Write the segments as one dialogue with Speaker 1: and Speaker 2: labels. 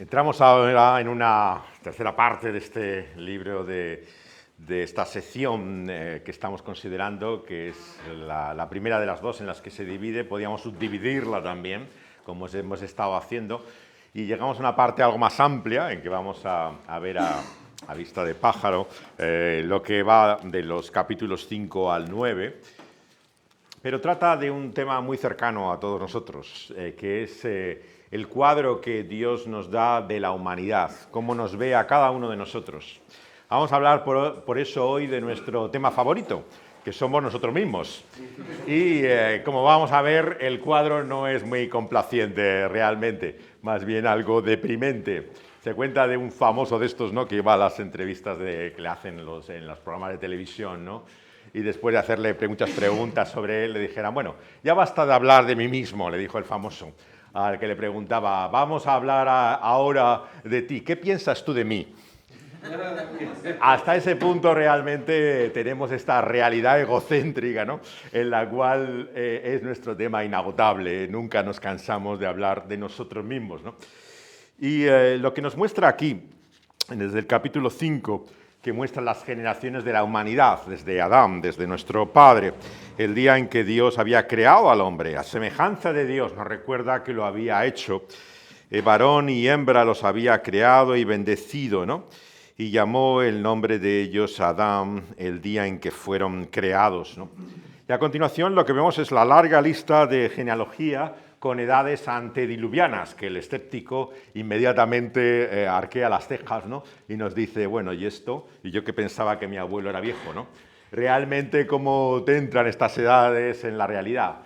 Speaker 1: Entramos ahora en una tercera parte de este libro, de esta sección que estamos considerando, que es la primera de las dos en las que se divide. Podríamos subdividirla también, como hemos estado haciendo, y llegamos a una parte algo más amplia en que vamos a ver a vista de pájaro lo que va de los capítulos 5 al 9, pero trata de un tema muy cercano a todos nosotros, que es el cuadro que Dios nos da de la humanidad, cómo nos ve a cada uno de nosotros. Vamos a hablar por eso hoy de nuestro tema favorito, que somos nosotros mismos. Y como vamos a ver, el cuadro no es muy complaciente realmente, más bien algo deprimente. Se cuenta de un famoso de estos, ¿no?, que va a las entrevistas que le hacen en los programas de televisión, ¿no?, y después de hacerle muchas preguntas sobre él, le dijeran, bueno, ya basta de hablar de mí mismo, le dijo el famoso, al que le preguntaba, vamos a hablar ahora de ti, ¿qué piensas tú de mí? Hasta ese punto realmente tenemos esta realidad egocéntrica, ¿no?, en la cual es nuestro tema inagotable, nunca nos cansamos de hablar de nosotros mismos, ¿no? Y lo que nos muestra aquí, desde el capítulo 5, que muestra las generaciones de la humanidad, desde Adán, desde nuestro padre, el día en que Dios había creado al hombre, a semejanza de Dios, nos recuerda que lo había hecho, varón y hembra los había creado y bendecido, ¿no?, y llamó el nombre de ellos Adán el día en que fueron creados, ¿no? Y a continuación lo que vemos es la larga lista de genealogía con edades antediluvianas, que el escéptico inmediatamente arquea las cejas, ¿no?, y nos dice, bueno, ¿y esto? Y yo que pensaba que mi abuelo era viejo, ¿no? Realmente, ¿cómo te entran estas edades en la realidad?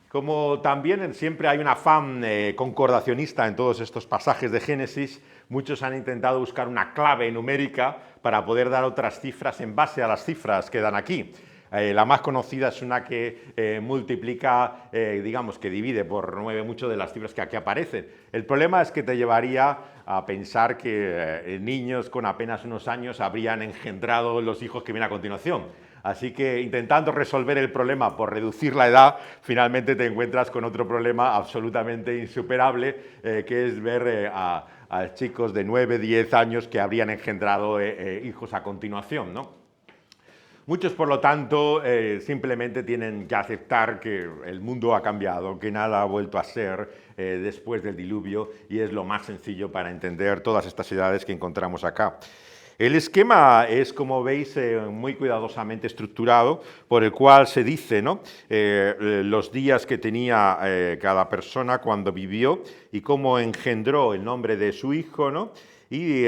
Speaker 1: Como también siempre hay un afán concordacionista en todos estos pasajes de Génesis, muchos han intentado buscar una clave numérica para poder dar otras cifras en base a las cifras que dan aquí. La más conocida es una que multiplica, digamos, que divide por 9 muchas de las cifras que aquí aparecen. El problema es que te llevaría a pensar que niños con apenas unos años habrían engendrado los hijos que vienen a continuación. Así que intentando resolver el problema por reducir la edad, finalmente te encuentras con otro problema absolutamente insuperable, que es ver a chicos de 9, 10 años que habrían engendrado hijos a continuación, ¿no? Muchos, por lo tanto, simplemente tienen que aceptar que el mundo ha cambiado, que nada ha vuelto a ser después del diluvio, y es lo más sencillo para entender todas estas edades que encontramos acá. El esquema es, como veis, muy cuidadosamente estructurado, por el cual se dice, ¿no?, los días que tenía cada persona cuando vivió y cómo engendró el nombre de su hijo, ¿no?, y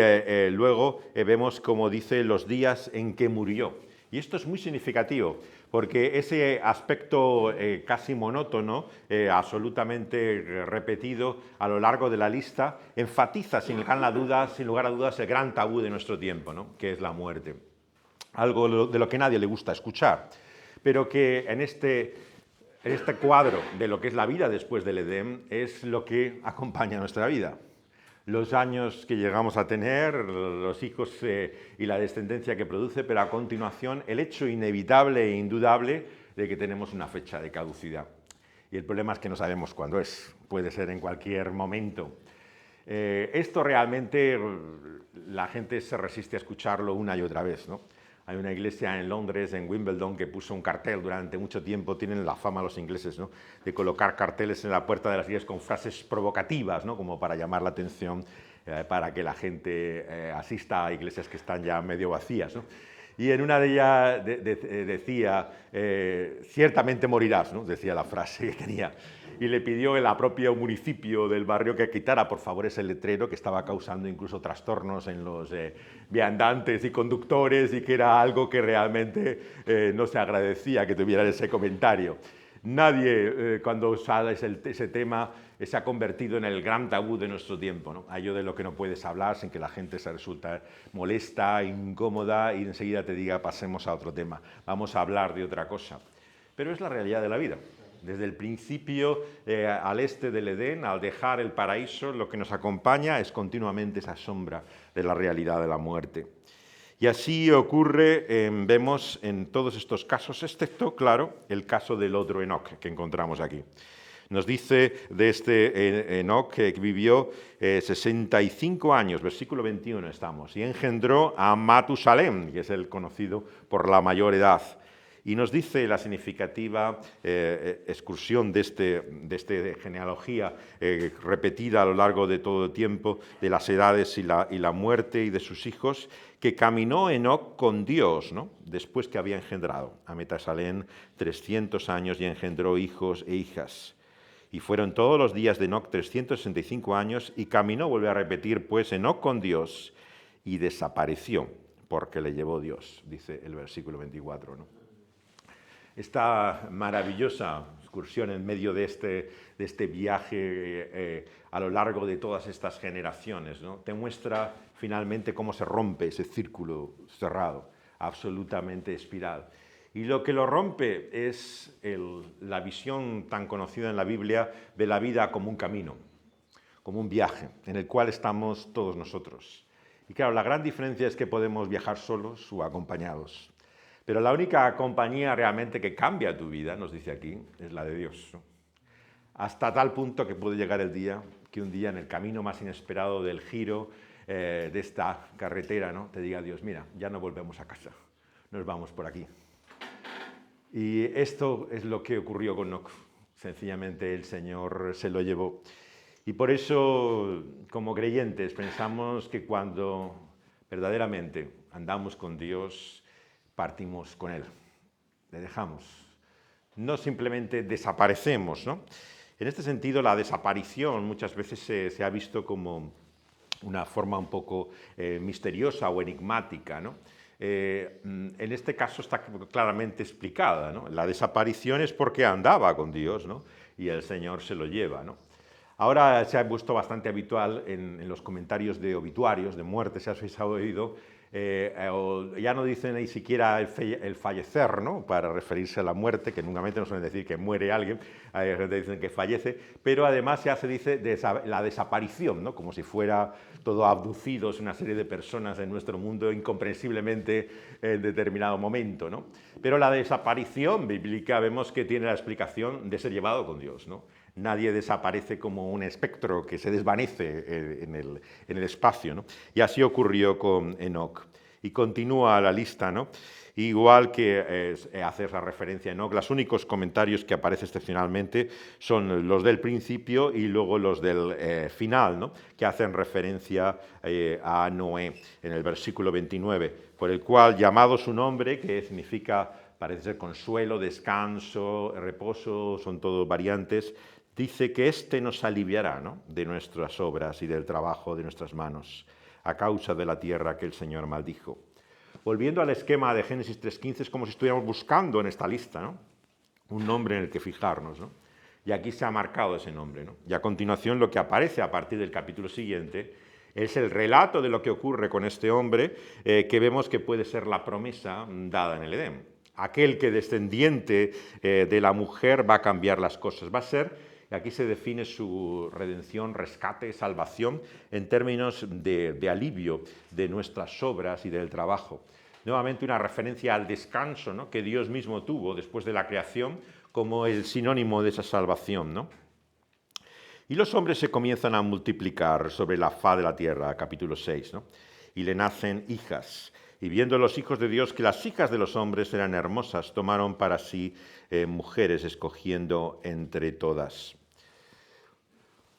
Speaker 1: luego vemos, como dice, los días en que murió. Y esto es muy significativo, porque ese aspecto casi monótono, absolutamente repetido a lo largo de la lista, enfatiza sin lugar a dudas el gran tabú de nuestro tiempo, ¿no?, que es la muerte. Algo de lo que a nadie le gusta escuchar, pero que en este cuadro de lo que es la vida después del Edén es lo que acompaña nuestra vida. Los años que llegamos a tener, los hijos y la descendencia que produce, pero a continuación el hecho inevitable e indudable de que tenemos una fecha de caducidad. Y el problema es que no sabemos cuándo es, puede ser en cualquier momento. Esto realmente la gente se resiste a escucharlo una y otra vez, ¿no? Hay una iglesia en Londres, en Wimbledon, que puso un cartel durante mucho tiempo, tienen la fama los ingleses, ¿no?, de colocar carteles en la puerta de las iglesias con frases provocativas, ¿no?, como para llamar la atención, para que la gente asista a iglesias que están ya medio vacías, ¿no? Y en una de ellas decía, ciertamente morirás, ¿no?, decía la frase que tenía. Y le pidió el propio municipio del barrio que quitara, por favor, ese letrero que estaba causando incluso trastornos en los viandantes y conductores, y que era algo que realmente no se agradecía que tuviera ese comentario. Nadie, cuando sale ese tema, se ha convertido en el gran tabú de nuestro tiempo, ¿no? Aquello de lo que no puedes hablar sin que la gente se resulta molesta, incómoda, y enseguida te diga, pasemos a otro tema, vamos a hablar de otra cosa. Pero es la realidad de la vida. Desde el principio, al este del Edén, al dejar el paraíso, lo que nos acompaña es continuamente esa sombra de la realidad de la muerte. Y así ocurre, vemos en todos estos casos, excepto, claro, el caso del otro Enoc que encontramos aquí. Nos dice de este Enoc que vivió 65 años, versículo 21 estamos, y engendró a Matusalem, que es el conocido por la mayor edad. Y nos dice la significativa excursión de esta genealogía repetida a lo largo de todo el tiempo, de las edades y la muerte y de sus hijos, que caminó Enoc con Dios, ¿no? Después que había engendrado a Matusalem 300 años y engendró hijos e hijas. Y fueron todos los días de Enoc 365 años y caminó, vuelve a repetir, pues Enoc con Dios y desapareció porque le llevó Dios, dice el versículo 24, ¿no? Esta maravillosa excursión en medio de este viaje a lo largo de todas estas generaciones, ¿no? Te muestra finalmente cómo se rompe ese círculo cerrado, absolutamente espiral. Y lo que lo rompe es la visión tan conocida en la Biblia de la vida como un camino, como un viaje, en el cual estamos todos nosotros. Y claro, la gran diferencia es que podemos viajar solos o acompañados. Pero la única compañía realmente que cambia tu vida, nos dice aquí, es la de Dios, ¿no? Hasta tal punto que puede llegar el día que un día en el camino más inesperado del giro de esta carretera, ¿no? Te diga Dios, mira, ya no volvemos a casa, nos vamos por aquí. Y esto es lo que ocurrió con Enoc. Sencillamente el Señor se lo llevó. Y por eso, como creyentes, pensamos que cuando verdaderamente andamos con Dios, partimos con Él, le dejamos. No simplemente desaparecemos, ¿no? En este sentido, la desaparición muchas veces se ha visto como una forma un poco misteriosa o enigmática, ¿no? En este caso está claramente explicada, ¿no? La desaparición es porque andaba con Dios, ¿no? Y el Señor se lo lleva, ¿no? Ahora se ha puesto bastante habitual en los comentarios de obituarios, de muerte, si habéis oído, ya no dicen ni siquiera el fallecer, ¿no? Para referirse a la muerte, que nunca no suelen decir que muere alguien, hay gente que dicen que fallece, pero además dice la desaparición, ¿no? Como si fuera todo abducidos una serie de personas en nuestro mundo incomprensiblemente en determinado momento, ¿no? Pero la desaparición bíblica vemos que tiene la explicación de ser llevado con Dios, ¿no? Nadie desaparece como un espectro que se desvanece en el espacio, ¿no? Y así ocurrió con Enoc. Y continúa la lista, ¿no? Igual que hace esa referencia a Enoc, los únicos comentarios que aparecen excepcionalmente son los del principio y luego los del final, ¿no? Que hacen referencia a Noé en el versículo 29, por el cual, llamado su nombre, que significa, parece ser consuelo, descanso, reposo, son todos variantes, dice que éste nos aliviará, ¿no? De nuestras obras y del trabajo de nuestras manos, a causa de la tierra que el Señor maldijo. Volviendo al esquema de Génesis 3.15, es como si estuviéramos buscando en esta lista, ¿no? Un nombre en el que fijarnos, ¿no? Y aquí se ha marcado ese nombre, ¿no? Y a continuación lo que aparece a partir del capítulo siguiente es el relato de lo que ocurre con este hombre, que vemos que puede ser la promesa dada en el Edén. Aquel que descendiente de la mujer va a cambiar las cosas, va a ser... Aquí se define su redención, rescate, salvación en términos de alivio de nuestras obras y del trabajo. Nuevamente una referencia al descanso, ¿no? Que Dios mismo tuvo después de la creación como el sinónimo de esa salvación, ¿no? Y los hombres se comienzan a multiplicar sobre la faz de la tierra, capítulo 6, ¿no? Y le nacen hijas. Y viendo los hijos de Dios que las hijas de los hombres eran hermosas, tomaron para sí mujeres, escogiendo entre todas.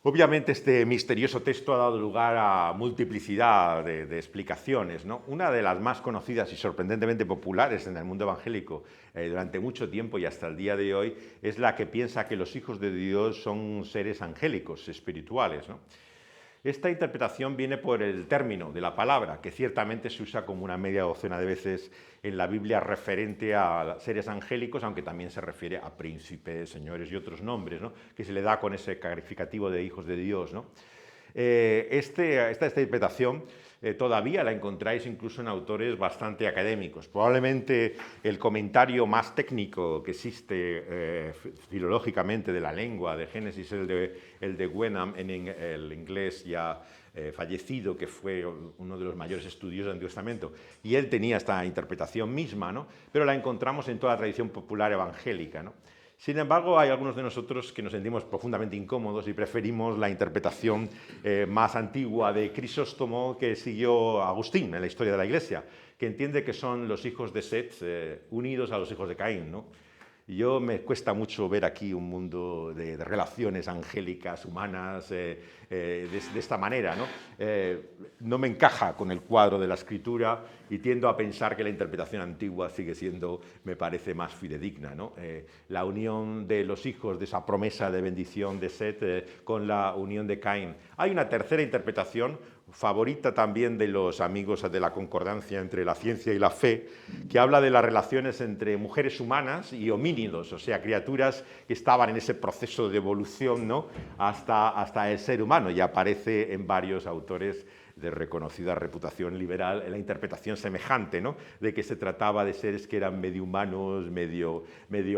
Speaker 1: Obviamente este misterioso texto ha dado lugar a multiplicidad de explicaciones, ¿no? Una de las más conocidas y sorprendentemente populares en el mundo evangélico durante mucho tiempo y hasta el día de hoy es la que piensa que los hijos de Dios son seres angélicos, espirituales, ¿no? Esta interpretación viene por el término de la palabra, que ciertamente se usa como una media docena de veces en la Biblia referente a seres angélicos, aunque también se refiere a príncipes, señores y otros nombres, ¿no? Que se le da con ese calificativo de hijos de Dios, ¿no? Esta interpretación todavía la encontráis incluso en autores bastante académicos. Probablemente el comentario más técnico que existe filológicamente de la lengua de Génesis es el de Wenham, en el inglés ya fallecido, que fue uno de los mayores estudios del Antiguo Testamento. Y él tenía esta interpretación misma, ¿no? Pero la encontramos en toda la tradición popular evangélica, ¿no? Sin embargo, hay algunos de nosotros que nos sentimos profundamente incómodos y preferimos la interpretación más antigua de Crisóstomo que siguió Agustín en la historia de la Iglesia, que entiende que son los hijos de Set unidos a los hijos de Caín, ¿no? Yo me cuesta mucho ver aquí un mundo de relaciones angélicas, humanas, de esta manera, ¿no? No me encaja con el cuadro de la escritura y tiendo a pensar que la interpretación antigua sigue siendo, me parece, más fidedigna, ¿no? La unión de los hijos, de esa promesa de bendición de Set con la unión de Caín. Hay una tercera interpretación, favorita también de los amigos de la concordancia entre la ciencia y la fe, que habla de las relaciones entre mujeres humanas y homínidos, o sea, criaturas que estaban en ese proceso de evolución, ¿no? hasta el ser humano, y aparece en varios autores de reconocida reputación liberal, en la interpretación semejante, ¿no? De que se trataba de seres que eran medio humanos, medio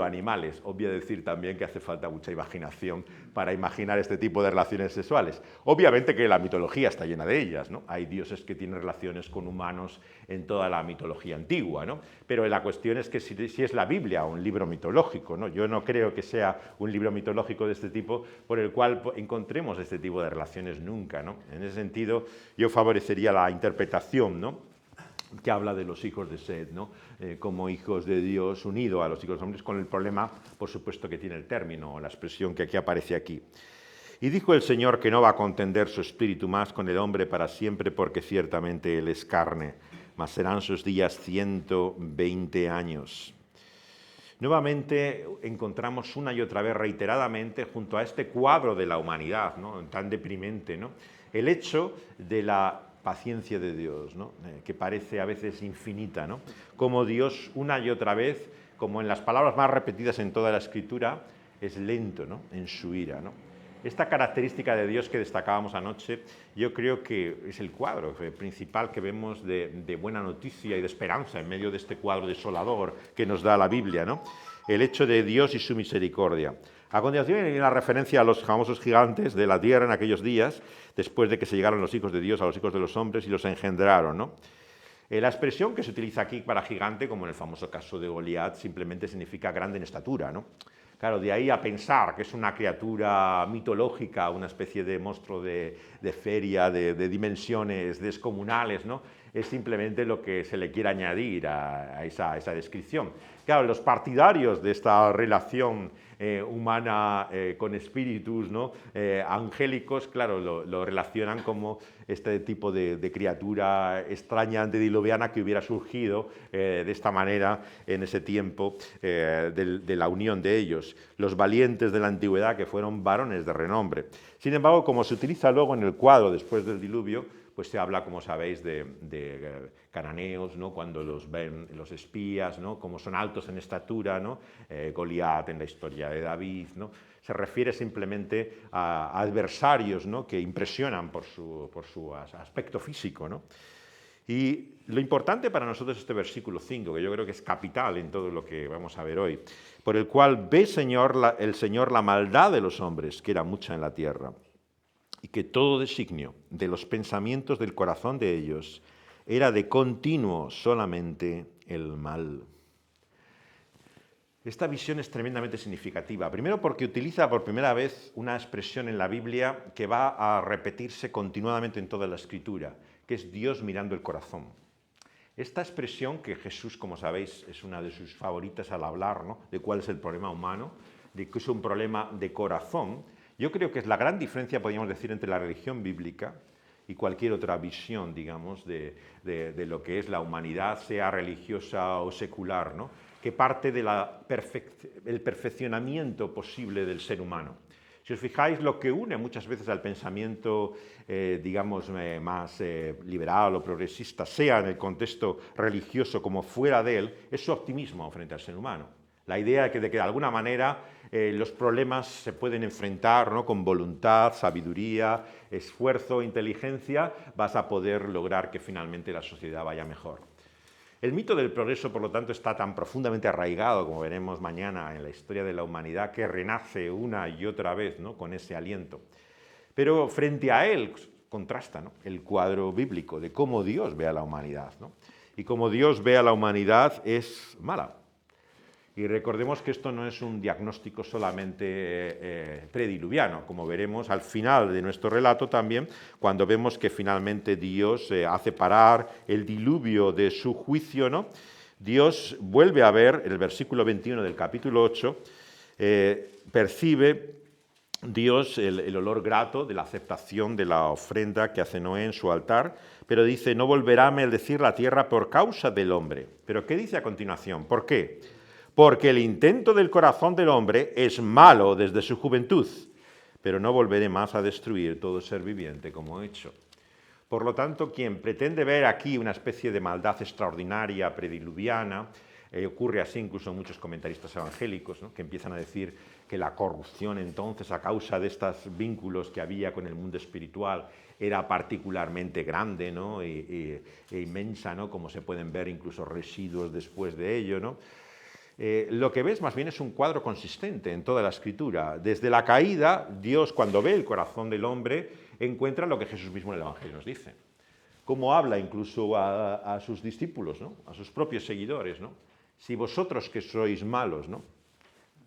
Speaker 1: animales. Obvio decir también que hace falta mucha imaginación para imaginar este tipo de relaciones sexuales. Obviamente que la mitología está llena de ellas, ¿no? Hay dioses que tienen relaciones con humanos en toda la mitología antigua, ¿no? Pero la cuestión es que si es la Biblia un libro mitológico, ¿no? Yo no creo que sea un libro mitológico de este tipo por el cual encontremos este tipo de relaciones nunca, ¿no? En ese sentido, yo favorecería la interpretación, ¿no? Que habla de los hijos de Set, ¿no? Como hijos de Dios unidos a los hijos de los hombres, con el problema, por supuesto, que tiene el término, o la expresión que aquí aparece aquí. Y dijo el Señor que no va a contender su espíritu más con el hombre para siempre, porque ciertamente él es carne, mas serán sus días 120 años. Nuevamente encontramos una y otra vez reiteradamente junto a este cuadro de la humanidad, ¿no? Tan deprimente, ¿no? El hecho de la paciencia de Dios, ¿no? Que parece a veces infinita, ¿no? Como Dios una y otra vez, como en las palabras más repetidas en toda la Escritura, es lento, ¿no? En su ira, ¿no? Esta característica de Dios que destacábamos anoche, yo creo que es el cuadro principal que vemos de buena noticia y de esperanza en medio de este cuadro desolador que nos da la Biblia, ¿no? El hecho de Dios y su misericordia. A continuación hay una referencia a los famosos gigantes de la tierra en aquellos días, después de que se llegaron los hijos de Dios a los hijos de los hombres y los engendraron, ¿no? La expresión que se utiliza aquí para gigante, como en el famoso caso de Goliat, simplemente significa grande en estatura, ¿no? Claro, de ahí a pensar que es una criatura mitológica, una especie de monstruo de feria, de dimensiones descomunales, ¿no? Es simplemente lo que se le quiere añadir a esa descripción. Claro, los partidarios de esta relación humana con espíritus, ¿no? Angélicos, claro, lo relacionan como este tipo de criatura extraña, antediluviana que hubiera surgido de esta manera en ese tiempo de la unión de ellos. Los valientes de la antigüedad que fueron varones de renombre. Sin embargo, como se utiliza luego en el cuadro después del diluvio, pues se habla, como sabéis, de cananeos, ¿no? Cuando los ven los espías, ¿no? Como son altos en estatura, ¿no? Goliat en la historia de David, ¿no? Se refiere simplemente a adversarios, ¿no? Que impresionan por su aspecto físico, ¿no? Y lo importante para nosotros es este versículo 5, que yo creo que es capital en todo lo que vamos a ver hoy, por el cual ve el Señor la maldad de los hombres, que era mucha en la tierra, y que todo designio de los pensamientos del corazón de ellos era de continuo solamente el mal. Esta visión es tremendamente significativa. Primero porque utiliza por primera vez una expresión en la Biblia que va a repetirse continuadamente en toda la Escritura, que es Dios mirando el corazón. Esta expresión, que Jesús, como sabéis, es una de sus favoritas al hablar, ¿no? De cuál es el problema humano, de que es un problema de corazón. Yo creo que es la gran diferencia, podríamos decir, entre la religión bíblica y cualquier otra visión, digamos, de lo que es la humanidad, sea religiosa o secular, ¿no? Que parte del perfeccionamiento posible del ser humano. Si os fijáis, lo que une muchas veces al pensamiento, digamos, más liberal o progresista, sea en el contexto religioso como fuera de él, es su optimismo frente al ser humano. La idea de que de alguna manera los problemas se pueden enfrentar, ¿no? Con voluntad, sabiduría, esfuerzo, inteligencia, vas a poder lograr que finalmente la sociedad vaya mejor. El mito del progreso, por lo tanto, está tan profundamente arraigado, como veremos mañana, en la historia de la humanidad, que renace una y otra vez, ¿no? Con ese aliento. Pero frente a él contrasta, ¿no? El cuadro bíblico de cómo Dios ve a la humanidad, ¿no? Y cómo Dios ve a la humanidad es mala. Y recordemos que esto no es un diagnóstico solamente prediluviano, como veremos al final de nuestro relato también, cuando vemos que finalmente Dios hace parar el diluvio de su juicio, ¿no? Dios vuelve a ver, el versículo 21 del capítulo 8, percibe Dios el olor grato de la aceptación de la ofrenda que hace Noé en su altar, pero dice, no volverá a maldecir la tierra por causa del hombre. ¿Pero qué dice a continuación? ¿Por qué? Porque el intento del corazón del hombre es malo desde su juventud, pero no volveré más a destruir todo ser viviente como he hecho. Por lo tanto, quien pretende ver aquí una especie de maldad extraordinaria, prediluviana, ocurre así incluso en muchos comentaristas evangélicos, ¿no?, que empiezan a decir que la corrupción entonces, a causa de estos vínculos que había con el mundo espiritual, era particularmente grande, ¿no?, e inmensa, ¿no?, como se pueden ver incluso residuos después de ello, ¿no? Lo que ves más bien es un cuadro consistente en toda la Escritura. Desde la caída, Dios, cuando ve el corazón del hombre, encuentra lo que Jesús mismo en el Evangelio nos dice. Cómo habla incluso a sus discípulos, ¿no?, a sus propios seguidores, ¿no? Si vosotros que sois malos, ¿no?,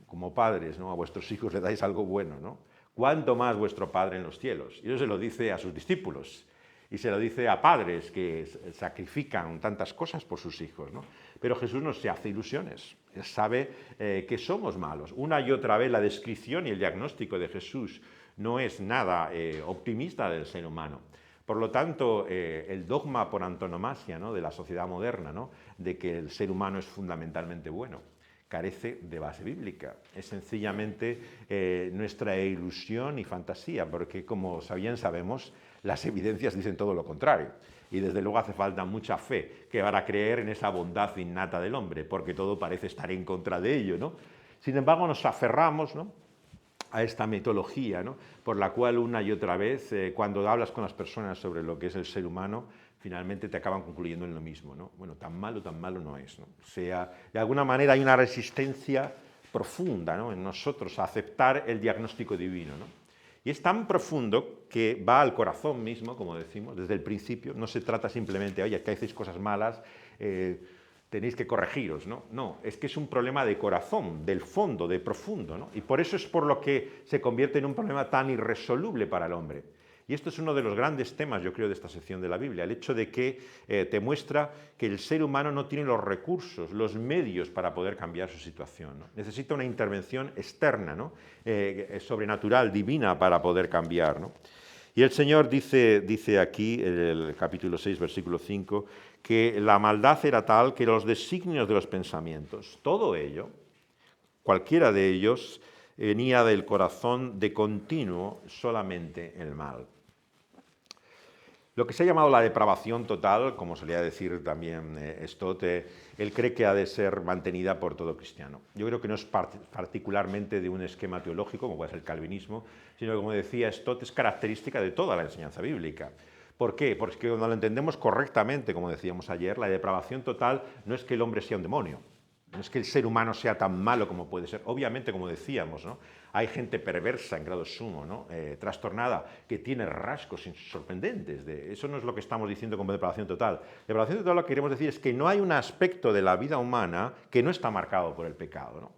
Speaker 1: como padres, ¿no?, a vuestros hijos le dais algo bueno, ¿no?, ¿cuánto más vuestro Padre en los cielos? Y eso se lo dice a sus discípulos. Y se lo dice a padres que sacrifican tantas cosas por sus hijos, ¿no? Pero Jesús no se hace ilusiones. Él sabe que somos malos. Una y otra vez la descripción y el diagnóstico de Jesús no es nada optimista del ser humano. Por lo tanto, el dogma por antonomasia, ¿no?, de la sociedad moderna, ¿no?, de que el ser humano es fundamentalmente bueno, carece de base bíblica. Es sencillamente nuestra ilusión y fantasía, porque como bien sabemos, las evidencias dicen todo lo contrario. Y desde luego hace falta mucha fe que para creer en esa bondad innata del hombre, porque todo parece estar en contra de ello, ¿no? Sin embargo, nos aferramos, ¿no?, a esta metodología, ¿no?, por la cual una y otra vez, cuando hablas con las personas sobre lo que es el ser humano, finalmente te acaban concluyendo en lo mismo, ¿no? Bueno, tan malo no es, ¿no? O sea, de alguna manera hay una resistencia profunda, ¿no?, en nosotros a aceptar el diagnóstico divino, ¿no? Y es tan profundo que va al corazón mismo, como decimos, desde el principio. No se trata simplemente, oye, que hacéis cosas malas, tenéis que corregiros, ¿no? No, es que es un problema de corazón, del fondo, de profundo, ¿no? Y por eso es por lo que se convierte en un problema tan irresoluble para el hombre. Y esto es uno de los grandes temas, yo creo, de esta sección de la Biblia, el hecho de que te muestra que el ser humano no tiene los recursos, los medios para poder cambiar su situación, ¿no? Necesita una intervención externa, ¿no?, sobrenatural, divina, para poder cambiar, ¿no? Y el Señor dice aquí, en el capítulo 6, versículo 5, que la maldad era tal que los designios de los pensamientos, todo ello, cualquiera de ellos, venía del corazón de continuo solamente el mal. Lo que se ha llamado la depravación total, como solía decir también Stott, él cree que ha de ser mantenida por todo cristiano. Yo creo que no es particularmente de un esquema teológico, como puede ser el calvinismo, sino que, como decía Stott, es característica de toda la enseñanza bíblica. ¿Por qué? Porque cuando lo entendemos correctamente, como decíamos ayer, la depravación total no es que el hombre sea un demonio, no es que el ser humano sea tan malo como puede ser. Obviamente, como decíamos, ¿no?, hay gente perversa en grado sumo, ¿no?, trastornada, que tiene rasgos sorprendentes. Eso no es lo que estamos diciendo como depravación total. Depravación total, lo que queremos decir es que no hay un aspecto de la vida humana que no está marcado por el pecado, ¿no?,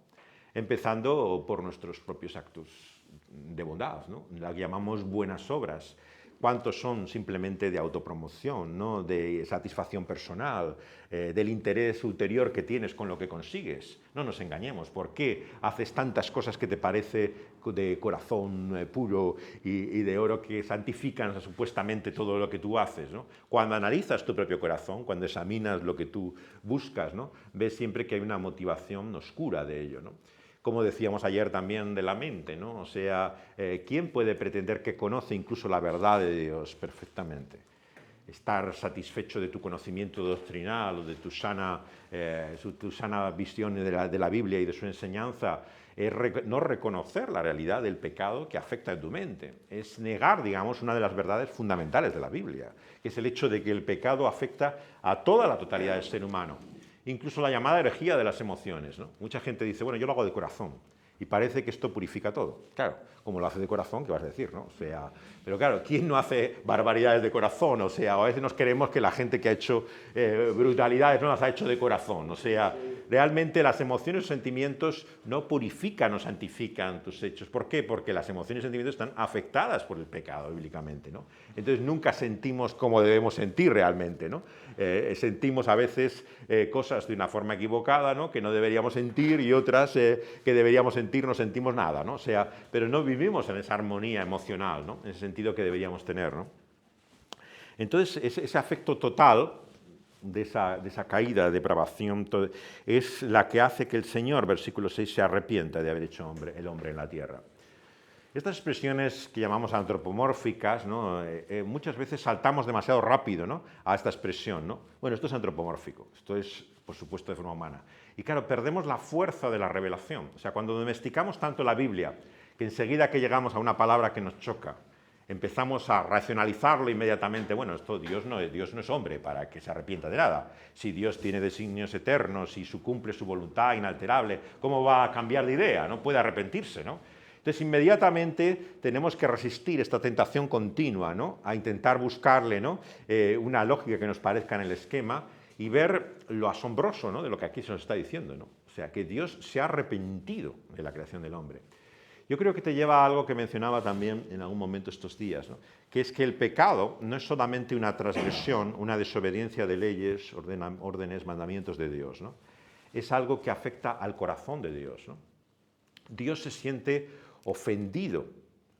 Speaker 1: empezando por nuestros propios actos de bondad, ¿no?, la que llamamos buenas obras. ¿Cuántos son simplemente de autopromoción, ¿no?, de satisfacción personal, del interés ulterior que tienes con lo que consigues? No nos engañemos. ¿Por qué haces tantas cosas que te parece de corazón puro y de oro que santifican supuestamente todo lo que tú haces, ¿no? Cuando analizas tu propio corazón, cuando examinas lo que tú buscas, ¿no?, ves siempre que hay una motivación oscura de ello, ¿no? Como decíamos ayer también de la mente, ¿no? O sea, ¿quién puede pretender que conoce incluso la verdad de Dios perfectamente? Estar satisfecho de tu conocimiento doctrinal o de tu sana visión de la Biblia y de su enseñanza es no reconocer la realidad del pecado que afecta a tu mente. Es negar, digamos, una de las verdades fundamentales de la Biblia, que es el hecho de que el pecado afecta a toda la totalidad del ser humano. Incluso la llamada herejía de las emociones, ¿no? Mucha gente dice, bueno, yo lo hago de corazón, y parece que esto purifica todo. Claro, como lo hace de corazón, ¿qué vas a decir, no? O sea, pero claro, ¿quién no hace barbaridades de corazón? O sea, a veces nos creemos que la gente que ha hecho brutalidades no las ha hecho de corazón. O sea, realmente las emociones o sentimientos no purifican o santifican tus hechos. ¿Por qué? Porque las emociones y sentimientos están afectadas por el pecado bíblicamente, ¿no? Entonces nunca sentimos como debemos sentir realmente, ¿no? Sentimos a veces cosas de una forma equivocada, ¿no? Que no deberíamos sentir, y otras que deberíamos sentir no sentimos nada, ¿no? O sea, pero no vivimos en esa armonía emocional, ¿no? En ese sentido que deberíamos tener, ¿no? Entonces ese afecto total de esa caída, de depravación, es la que hace que el Señor, versículo 6, se arrepienta de haber hecho el hombre en la tierra. Estas expresiones que llamamos antropomórficas, ¿no? Muchas veces saltamos demasiado rápido, ¿no? A esta expresión, ¿no? Bueno, esto es antropomórfico, esto es, por supuesto, de forma humana. Y claro, perdemos la fuerza de la revelación. O sea, cuando domesticamos tanto la Biblia, que enseguida que llegamos a una palabra que nos choca, empezamos a racionalizarlo inmediatamente. Bueno, Dios no es hombre para que se arrepienta de nada. Si Dios tiene designios eternos y cumple su voluntad inalterable, ¿cómo va a cambiar de idea? No puede arrepentirse, ¿no? Entonces, inmediatamente tenemos que resistir esta tentación continua, ¿no? A intentar buscarle, ¿no? Una lógica que nos parezca en el esquema y ver lo asombroso, ¿no? De lo que aquí se nos está diciendo, ¿no? O sea, que Dios se ha arrepentido de la creación del hombre. Yo creo que te lleva a algo que mencionaba también en algún momento estos días, ¿no? Que es que el pecado no es solamente una transgresión, una desobediencia de leyes, órdenes, mandamientos de Dios, ¿no? Es algo que afecta al corazón de Dios, ¿no? Dios se siente ofendido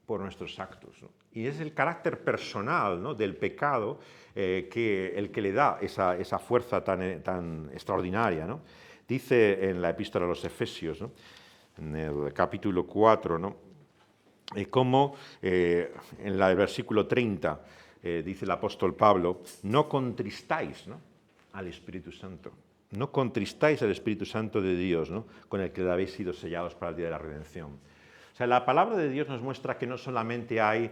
Speaker 1: por nuestros actos, ¿no? Y es el carácter personal, ¿no? Del pecado el que le da esa fuerza tan extraordinaria, ¿no? Dice en la epístola a los Efesios, ¿no? En el capítulo 4, ¿no? Como en el versículo 30 dice el apóstol Pablo, no contristáis, ¿no? Al Espíritu Santo. No contristáis al Espíritu Santo de Dios, ¿no? Con el que habéis sido sellados para el día de la redención. O sea, la palabra de Dios nos muestra que no solamente hay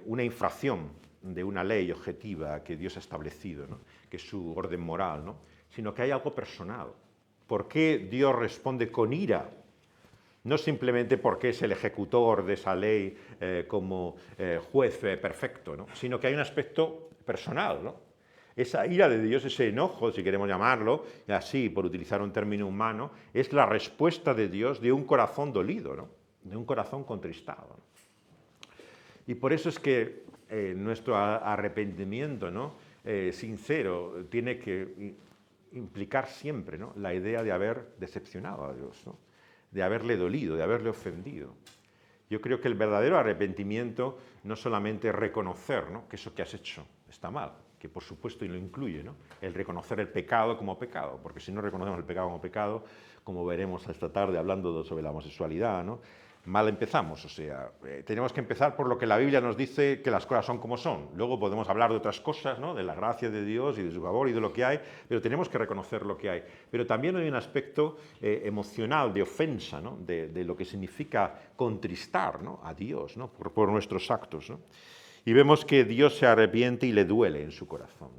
Speaker 1: una infracción de una ley objetiva que Dios ha establecido, ¿no? Que es su orden moral, ¿no? Sino que hay algo personal. ¿Por qué Dios responde con ira? No simplemente porque es el ejecutor de esa ley como juez perfecto, ¿no? Sino que hay un aspecto personal, ¿no? Esa ira de Dios, ese enojo, si queremos llamarlo, así, por utilizar un término humano, es la respuesta de Dios de un corazón dolido, ¿no? De un corazón contristado, ¿no? Y por eso es que nuestro arrepentimiento, ¿no? Sincero tiene que implicar siempre, ¿no? La idea de haber decepcionado a Dios, ¿no? De haberle dolido, de haberle ofendido. Yo creo que el verdadero arrepentimiento no solamente es reconocer, ¿no? Que eso que has hecho está mal, que por supuesto lo incluye, ¿no? El reconocer el pecado como pecado, porque si no reconocemos el pecado como pecado, como veremos esta tarde hablando sobre la homosexualidad, ¿no? Mal empezamos, o sea, tenemos que empezar por lo que la Biblia nos dice que las cosas son como son. Luego podemos hablar de otras cosas, ¿no? De la gracia de Dios y de su favor y de lo que hay, pero tenemos que reconocer lo que hay. Pero también hay un aspecto emocional, de ofensa, ¿no? De lo que significa contristar, ¿no? A Dios, ¿no? Por nuestros actos, ¿no? Y vemos que Dios se arrepiente y le duele en su corazón.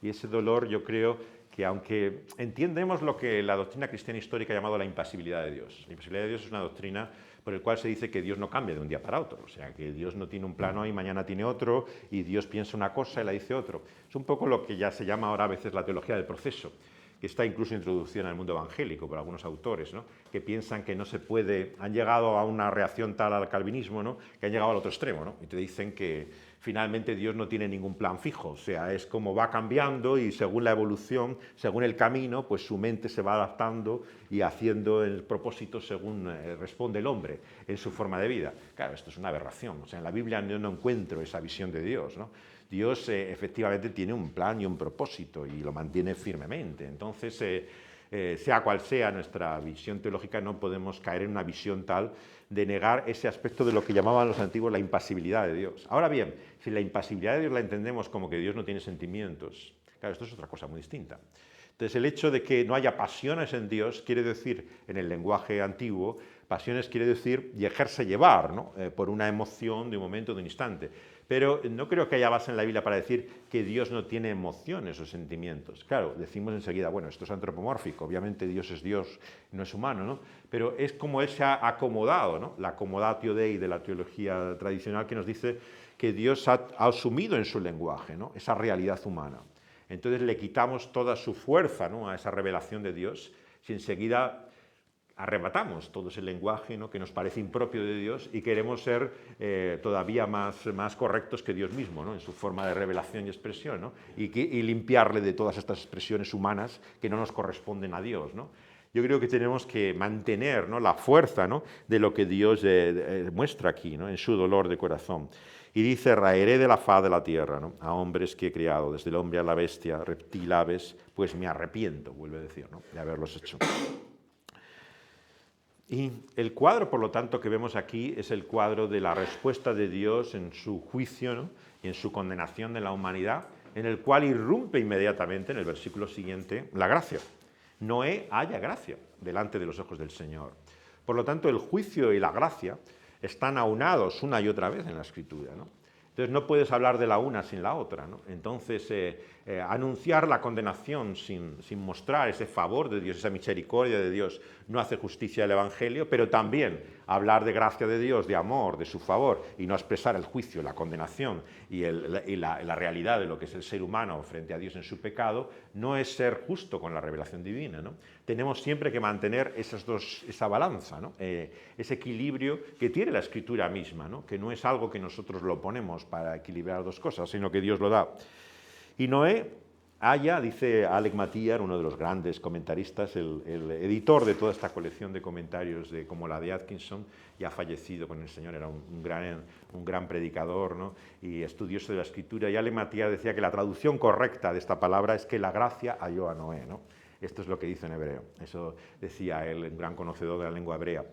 Speaker 1: Y ese dolor, yo creo que aunque entendemos lo que la doctrina cristiana histórica ha llamado la impasibilidad de Dios. La impasibilidad de Dios es una doctrina por la cual se dice que Dios no cambia de un día para otro. O sea, que Dios no tiene un plan hoy, mañana tiene otro, y Dios piensa una cosa y la dice otro. Es un poco lo que ya se llama ahora a veces la teología del proceso, que está incluso introducida en el mundo evangélico por algunos autores, ¿no? Que piensan que no se puede, han llegado a una reacción tal al calvinismo, ¿no? Que han llegado al otro extremo, ¿no? Y te dicen que finalmente Dios no tiene ningún plan fijo, o sea, es como va cambiando y según la evolución, según el camino, pues su mente se va adaptando y haciendo el propósito según responde el hombre en su forma de vida. Claro, esto es una aberración, o sea, en la Biblia yo no encuentro esa visión de Dios, ¿no? Dios efectivamente tiene un plan y un propósito y lo mantiene firmemente. Entonces, sea cual sea nuestra visión teológica, no podemos caer en una visión tal de negar ese aspecto de lo que llamaban los antiguos la impasibilidad de Dios. Ahora bien, si la impasibilidad de Dios la entendemos como que Dios no tiene sentimientos, claro, esto es otra cosa muy distinta. Entonces, el hecho de que no haya pasiones en Dios quiere decir, en el lenguaje antiguo, pasiones quiere decir dejarse llevar, ¿no? Por una emoción de un momento, de un instante. Pero no creo que haya base en la Biblia para decir que Dios no tiene emociones o sentimientos. Claro, decimos enseguida, bueno, esto es antropomórfico, obviamente Dios es Dios, no es humano, ¿no? Pero es como Él se ha acomodado, ¿no? La acomodatio Dei de la teología tradicional que nos dice que Dios ha asumido en su lenguaje, ¿no? Esa realidad humana. Entonces le quitamos toda su fuerza, ¿no? A esa revelación de Dios, Si enseguida arrebatamos todo ese lenguaje, ¿no?, que nos parece impropio de Dios y queremos ser todavía más correctos que Dios mismo, ¿no?, en su forma de revelación y expresión, ¿no?, y limpiarle de todas estas expresiones humanas que no nos corresponden a Dios, ¿no? Yo creo que tenemos que mantener, ¿no?, la fuerza, ¿no?, de lo que Dios muestra aquí, ¿no?, en su dolor de corazón. Y dice, raeré de la faz de la tierra, ¿no?, a hombres que he creado, desde el hombre a la bestia, reptil, aves, pues me arrepiento, vuelve a decir, ¿no?, de haberlos hecho. Y el cuadro, por lo tanto, que vemos aquí es el cuadro de la respuesta de Dios en su juicio, ¿no?, y en su condenación de la humanidad, en el cual irrumpe inmediatamente, en el versículo siguiente, la gracia. Noé halla gracia delante de los ojos del Señor. Por lo tanto, el juicio y la gracia están aunados una y otra vez en la Escritura, ¿no? Entonces no puedes hablar de la una sin la otra, ¿no? Entonces, anunciar la condenación sin mostrar ese favor de Dios, esa misericordia de Dios, no hace justicia al Evangelio, pero también hablar de gracia de Dios, de amor, de su favor, y no expresar el juicio, la condenación y la realidad de lo que es el ser humano frente a Dios en su pecado, no es ser justo con la revelación divina, ¿no? Tenemos siempre que mantener esa balanza, ¿no?, ese equilibrio que tiene la Escritura misma, ¿no?, que no es algo que nosotros lo ponemos para equilibrar dos cosas, sino que Dios lo da. Y Noé halla, dice Alec Matiar, uno de los grandes comentaristas, el editor de toda esta colección de comentarios como la de Atkinson, ya fallecido con el Señor, era un gran predicador, ¿no?, y estudioso de la Escritura, y Alec Matiar decía que la traducción correcta de esta palabra es que la gracia halló a Noé, ¿no? Esto es lo que dice en hebreo, eso decía él, un gran conocedor de la lengua hebrea.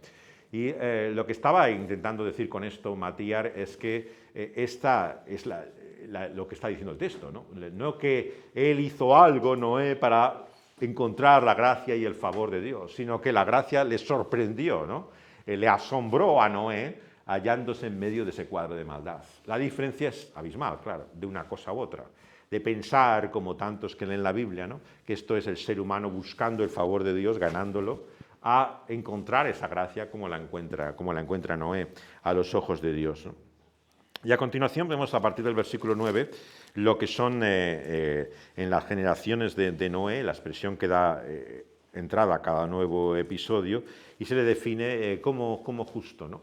Speaker 1: Y lo que estaba intentando decir con esto Matiar es que esta es lo que está diciendo el texto, ¿no? No que él hizo algo, Noé, para encontrar la gracia y el favor de Dios, sino que la gracia le sorprendió, ¿no? Le asombró a Noé hallándose en medio de ese cuadro de maldad. La diferencia es abismal, claro, de una cosa u otra. De pensar, como tantos que leen la Biblia, ¿no?, que esto es el ser humano buscando el favor de Dios, ganándolo, a encontrar esa gracia como la encuentra Noé a los ojos de Dios, ¿no? Y a continuación vemos a partir del versículo 9 lo que son en las generaciones de Noé, la expresión que da entrada a cada nuevo episodio, y se le define como justo, ¿no?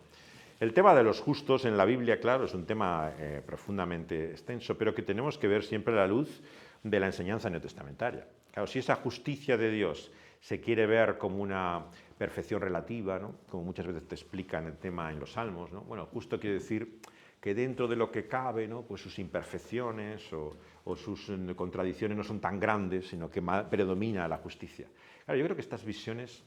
Speaker 1: El tema de los justos en la Biblia, claro, es un tema profundamente extenso, pero que tenemos que ver siempre a la luz de la enseñanza neotestamentaria. Claro, si esa justicia de Dios se quiere ver como una perfección relativa, ¿no?, como muchas veces te explican el tema en los Salmos, ¿no? Bueno, justo quiere decir que dentro de lo que cabe, ¿no?, pues sus imperfecciones o sus contradicciones no son tan grandes, sino que predomina la justicia. Claro, yo creo que estas visiones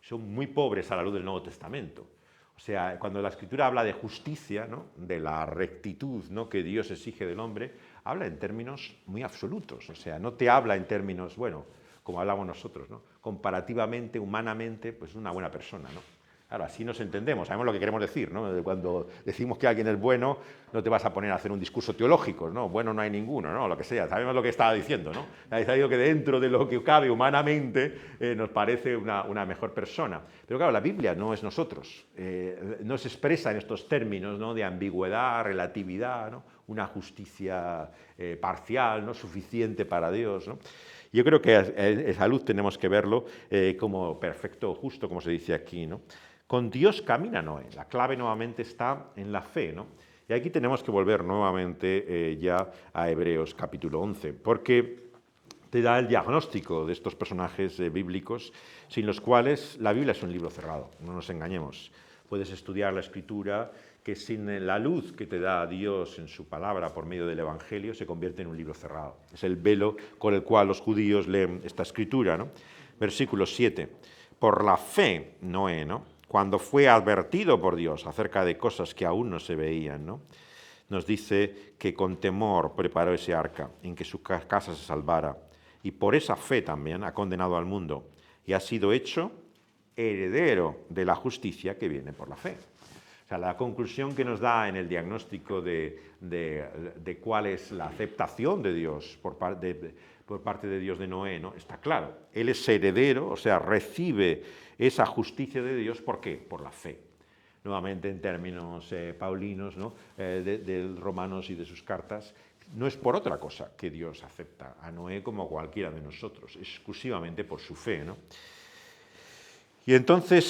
Speaker 1: son muy pobres a la luz del Nuevo Testamento. O sea, cuando la Escritura habla de justicia, ¿no?, de la rectitud, ¿no?, que Dios exige del hombre, habla en términos muy absolutos. O sea, no te habla en términos, bueno, como hablamos nosotros, ¿no?, comparativamente, humanamente, pues una buena persona, ¿no? Claro, así nos entendemos, sabemos lo que queremos decir, ¿no? Cuando decimos que alguien es bueno, no te vas a poner a hacer un discurso teológico, ¿no? Bueno no hay ninguno, ¿no? Lo que sea, sabemos lo que estaba diciendo, ¿no? Está diciendo que dentro de lo que cabe humanamente nos parece una mejor persona. Pero claro, la Biblia no es nosotros, no se expresa en estos términos, ¿no?, de ambigüedad, relatividad, ¿no?, una justicia parcial, ¿no?, suficiente para Dios, ¿no? Yo creo que a esa luz tenemos que verlo como perfecto o justo, como se dice aquí, ¿no? Con Dios camina Noé. La clave nuevamente está en la fe, ¿no? Y aquí tenemos que volver nuevamente ya a Hebreos capítulo 11, porque te da el diagnóstico de estos personajes bíblicos, sin los cuales la Biblia es un libro cerrado, no nos engañemos. Puedes estudiar la Escritura, que sin la luz que te da Dios en su palabra por medio del Evangelio se convierte en un libro cerrado. Es el velo con el cual los judíos leen esta Escritura, ¿no? Versículo 7. Por la fe, Noé, ¿no?, cuando fue advertido por Dios acerca de cosas que aún no se veían, ¿no?, nos dice que con temor preparó ese arca en que su casa se salvara, y por esa fe también ha condenado al mundo y ha sido hecho heredero de la justicia que viene por la fe. O sea, la conclusión que nos da en el diagnóstico de cuál es la aceptación de Dios por parte de Dios de Noé, ¿no?, está claro. Él es heredero, o sea, recibe esa justicia de Dios, ¿por qué? Por la fe. Nuevamente en términos paulinos, ¿no?, de Romanos y de sus cartas, no es por otra cosa que Dios acepta a Noé como a cualquiera de nosotros, exclusivamente por su fe, ¿no? Y entonces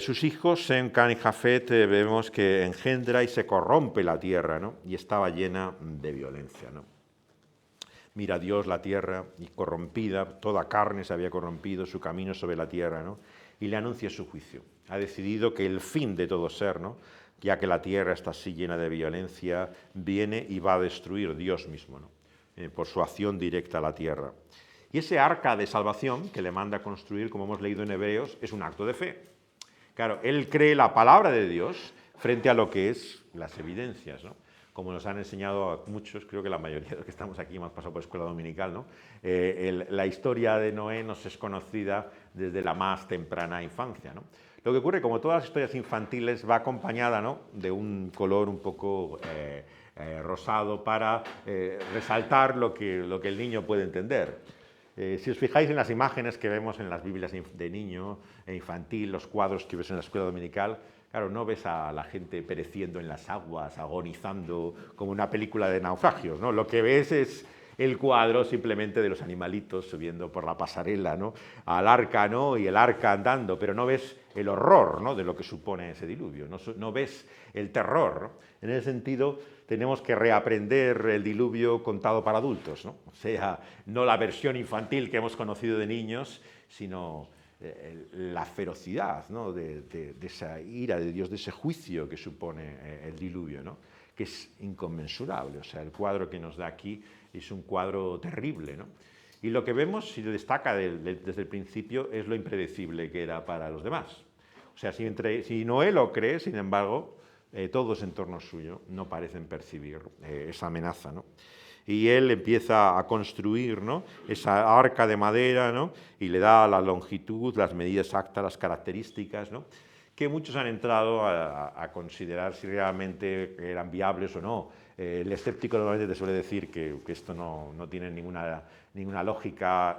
Speaker 1: sus hijos, Sem, Cam y Jafet, vemos que engendra y se corrompe la tierra, ¿no? Y estaba llena de violencia, ¿no? Mira Dios la tierra y corrompida, toda carne se había corrompido, su camino sobre la tierra, ¿no? Y le anuncia su juicio. Ha decidido que el fin de todo ser, ¿no? Ya que la tierra está así llena de violencia, viene y va a destruir Dios mismo, ¿no? Por su acción directa a la tierra. Y ese arca de salvación que le manda a construir, como hemos leído en Hebreos, es un acto de fe. Claro, él cree la palabra de Dios frente a lo que es las evidencias, ¿no? Como nos han enseñado a muchos, creo que la mayoría de los que estamos aquí hemos pasado por escuela dominical, ¿no? La historia de Noé nos es conocida desde la más temprana infancia, ¿no? Lo que ocurre, como todas las historias infantiles, va acompañada, ¿no?, de un color un poco rosado para resaltar lo que el niño puede entender. Si os fijáis en las imágenes que vemos en las Biblias de niño e infantil, los cuadros que ves en la escuela dominical, claro, no ves a la gente pereciendo en las aguas, agonizando, como una película de naufragios, ¿no? Lo que ves es el cuadro simplemente de los animalitos subiendo por la pasarela, ¿no?, al arca, ¿no?, y el arca andando, pero no ves el horror, ¿no?, de lo que supone ese diluvio, no ves el terror, ¿no? En ese sentido, tenemos que reaprender el diluvio contado para adultos, ¿no? O sea, no la versión infantil que hemos conocido de niños, sino la ferocidad, ¿no?, de esa ira de Dios, de ese juicio que supone el diluvio, ¿no?, que es inconmensurable. O sea, el cuadro que nos da aquí es un cuadro terrible, ¿no? Y lo que vemos, si destaca desde el principio, es lo impredecible que era para los demás. O sea, si Noé lo cree, sin embargo, todos en torno suyo no parecen percibir esa amenaza, ¿no? Y él empieza a construir, ¿no?, esa arca de madera, ¿no?, y le da la longitud, las medidas exactas, las características, ¿no?, que muchos han entrado a considerar si realmente eran viables o no. El escéptico normalmente te suele decir que esto no tiene ninguna lógica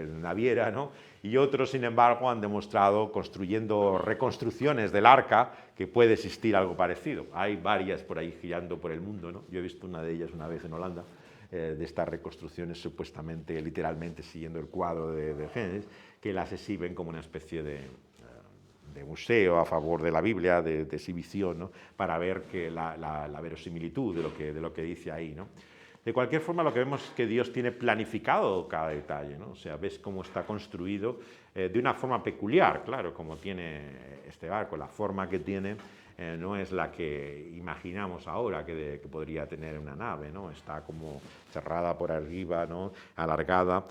Speaker 1: naviera, ¿no? Y otros, sin embargo, han demostrado, construyendo reconstrucciones del arca, que puede existir algo parecido. Hay varias por ahí girando por el mundo, ¿no? Yo he visto una de ellas una vez en Holanda, de estas reconstrucciones supuestamente, literalmente siguiendo el cuadro de Génesis, que las exhiben como una especie de museo a favor de la Biblia, de exhibición, ¿no?, para ver que la verosimilitud de lo que dice ahí, ¿no? De cualquier forma, lo que vemos es que Dios tiene planificado cada detalle, ¿no? O sea, ves cómo está construido de una forma peculiar, claro, como tiene este barco. La forma que tiene no es la que imaginamos ahora que podría tener una nave, ¿no? Está como cerrada por arriba, ¿no?, alargada.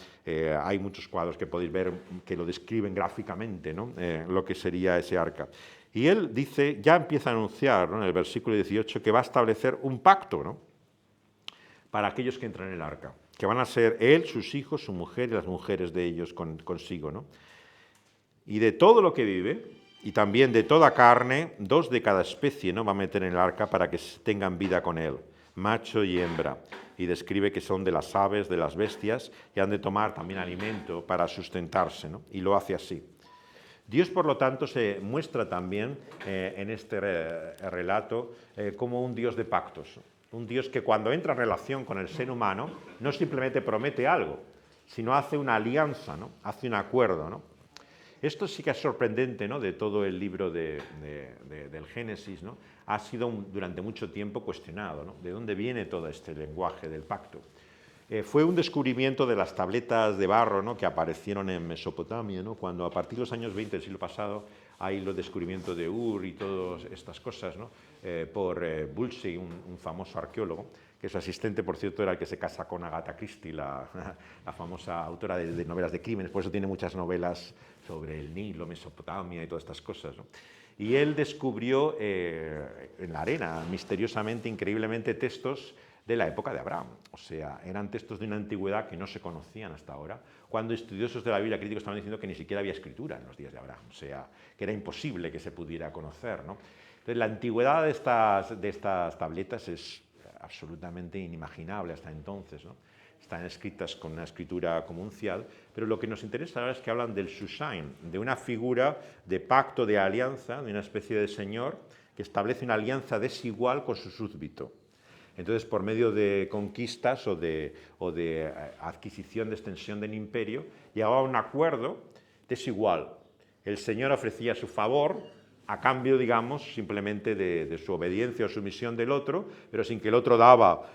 Speaker 1: Hay muchos cuadros que podéis ver que lo describen gráficamente, ¿no?, lo que sería ese arca. Y él dice, ya empieza a anunciar, ¿no?, en el versículo 18, que va a establecer un pacto, ¿no?, para aquellos que entran en el arca, que van a ser él, sus hijos, su mujer y las mujeres de ellos consigo, ¿no? Y de todo lo que vive, y también de toda carne, 2 de cada especie, ¿no?, va a meter en el arca para que tengan vida con él, macho y hembra. Y describe que son de las aves, de las bestias, y han de tomar también alimento para sustentarse, ¿no? Y lo hace así. Dios, por lo tanto, se muestra también en este relato como un Dios de pactos. Un Dios que cuando entra en relación con el ser humano no simplemente promete algo, sino hace una alianza, ¿no?, hace un acuerdo, ¿no? Esto sí que es sorprendente, ¿no?, de todo el libro del Génesis, ¿no? Ha sido durante mucho tiempo cuestionado, ¿no? ¿De dónde viene todo este lenguaje del pacto? Fue un descubrimiento de las tabletas de barro, ¿no?, que aparecieron en Mesopotamia, ¿no?, cuando a partir de los años 20 del siglo pasado hay los descubrimientos de Ur y todas estas cosas, ¿no?, por Bulsey, un famoso arqueólogo, que su asistente, por cierto, era el que se casa con Agatha Christie, la famosa autora de novelas de crímenes. Por eso tiene muchas novelas sobre el Nilo, Mesopotamia y todas estas cosas, ¿no? Y él descubrió en la arena, misteriosamente, increíblemente, textos de la época de Abraham. O sea, eran textos de una antigüedad que no se conocían hasta ahora, cuando estudiosos de la Biblia críticos estaban diciendo que ni siquiera había escritura en los días de Abraham. O sea, que era imposible que se pudiera conocer, ¿no? Entonces, la antigüedad de estas tabletas es absolutamente inimaginable hasta entonces, ¿no? Están escritas con una escritura comuncial, pero lo que nos interesa ahora es que hablan del Shushain, de una figura de pacto, de alianza, de una especie de señor que establece una alianza desigual con su súbdito. Entonces, por medio de conquistas o de adquisición de extensión del imperio, llegaba a un acuerdo desigual. El Señor ofrecía su favor a cambio, digamos, simplemente de su obediencia o sumisión del otro, pero sin que el otro daba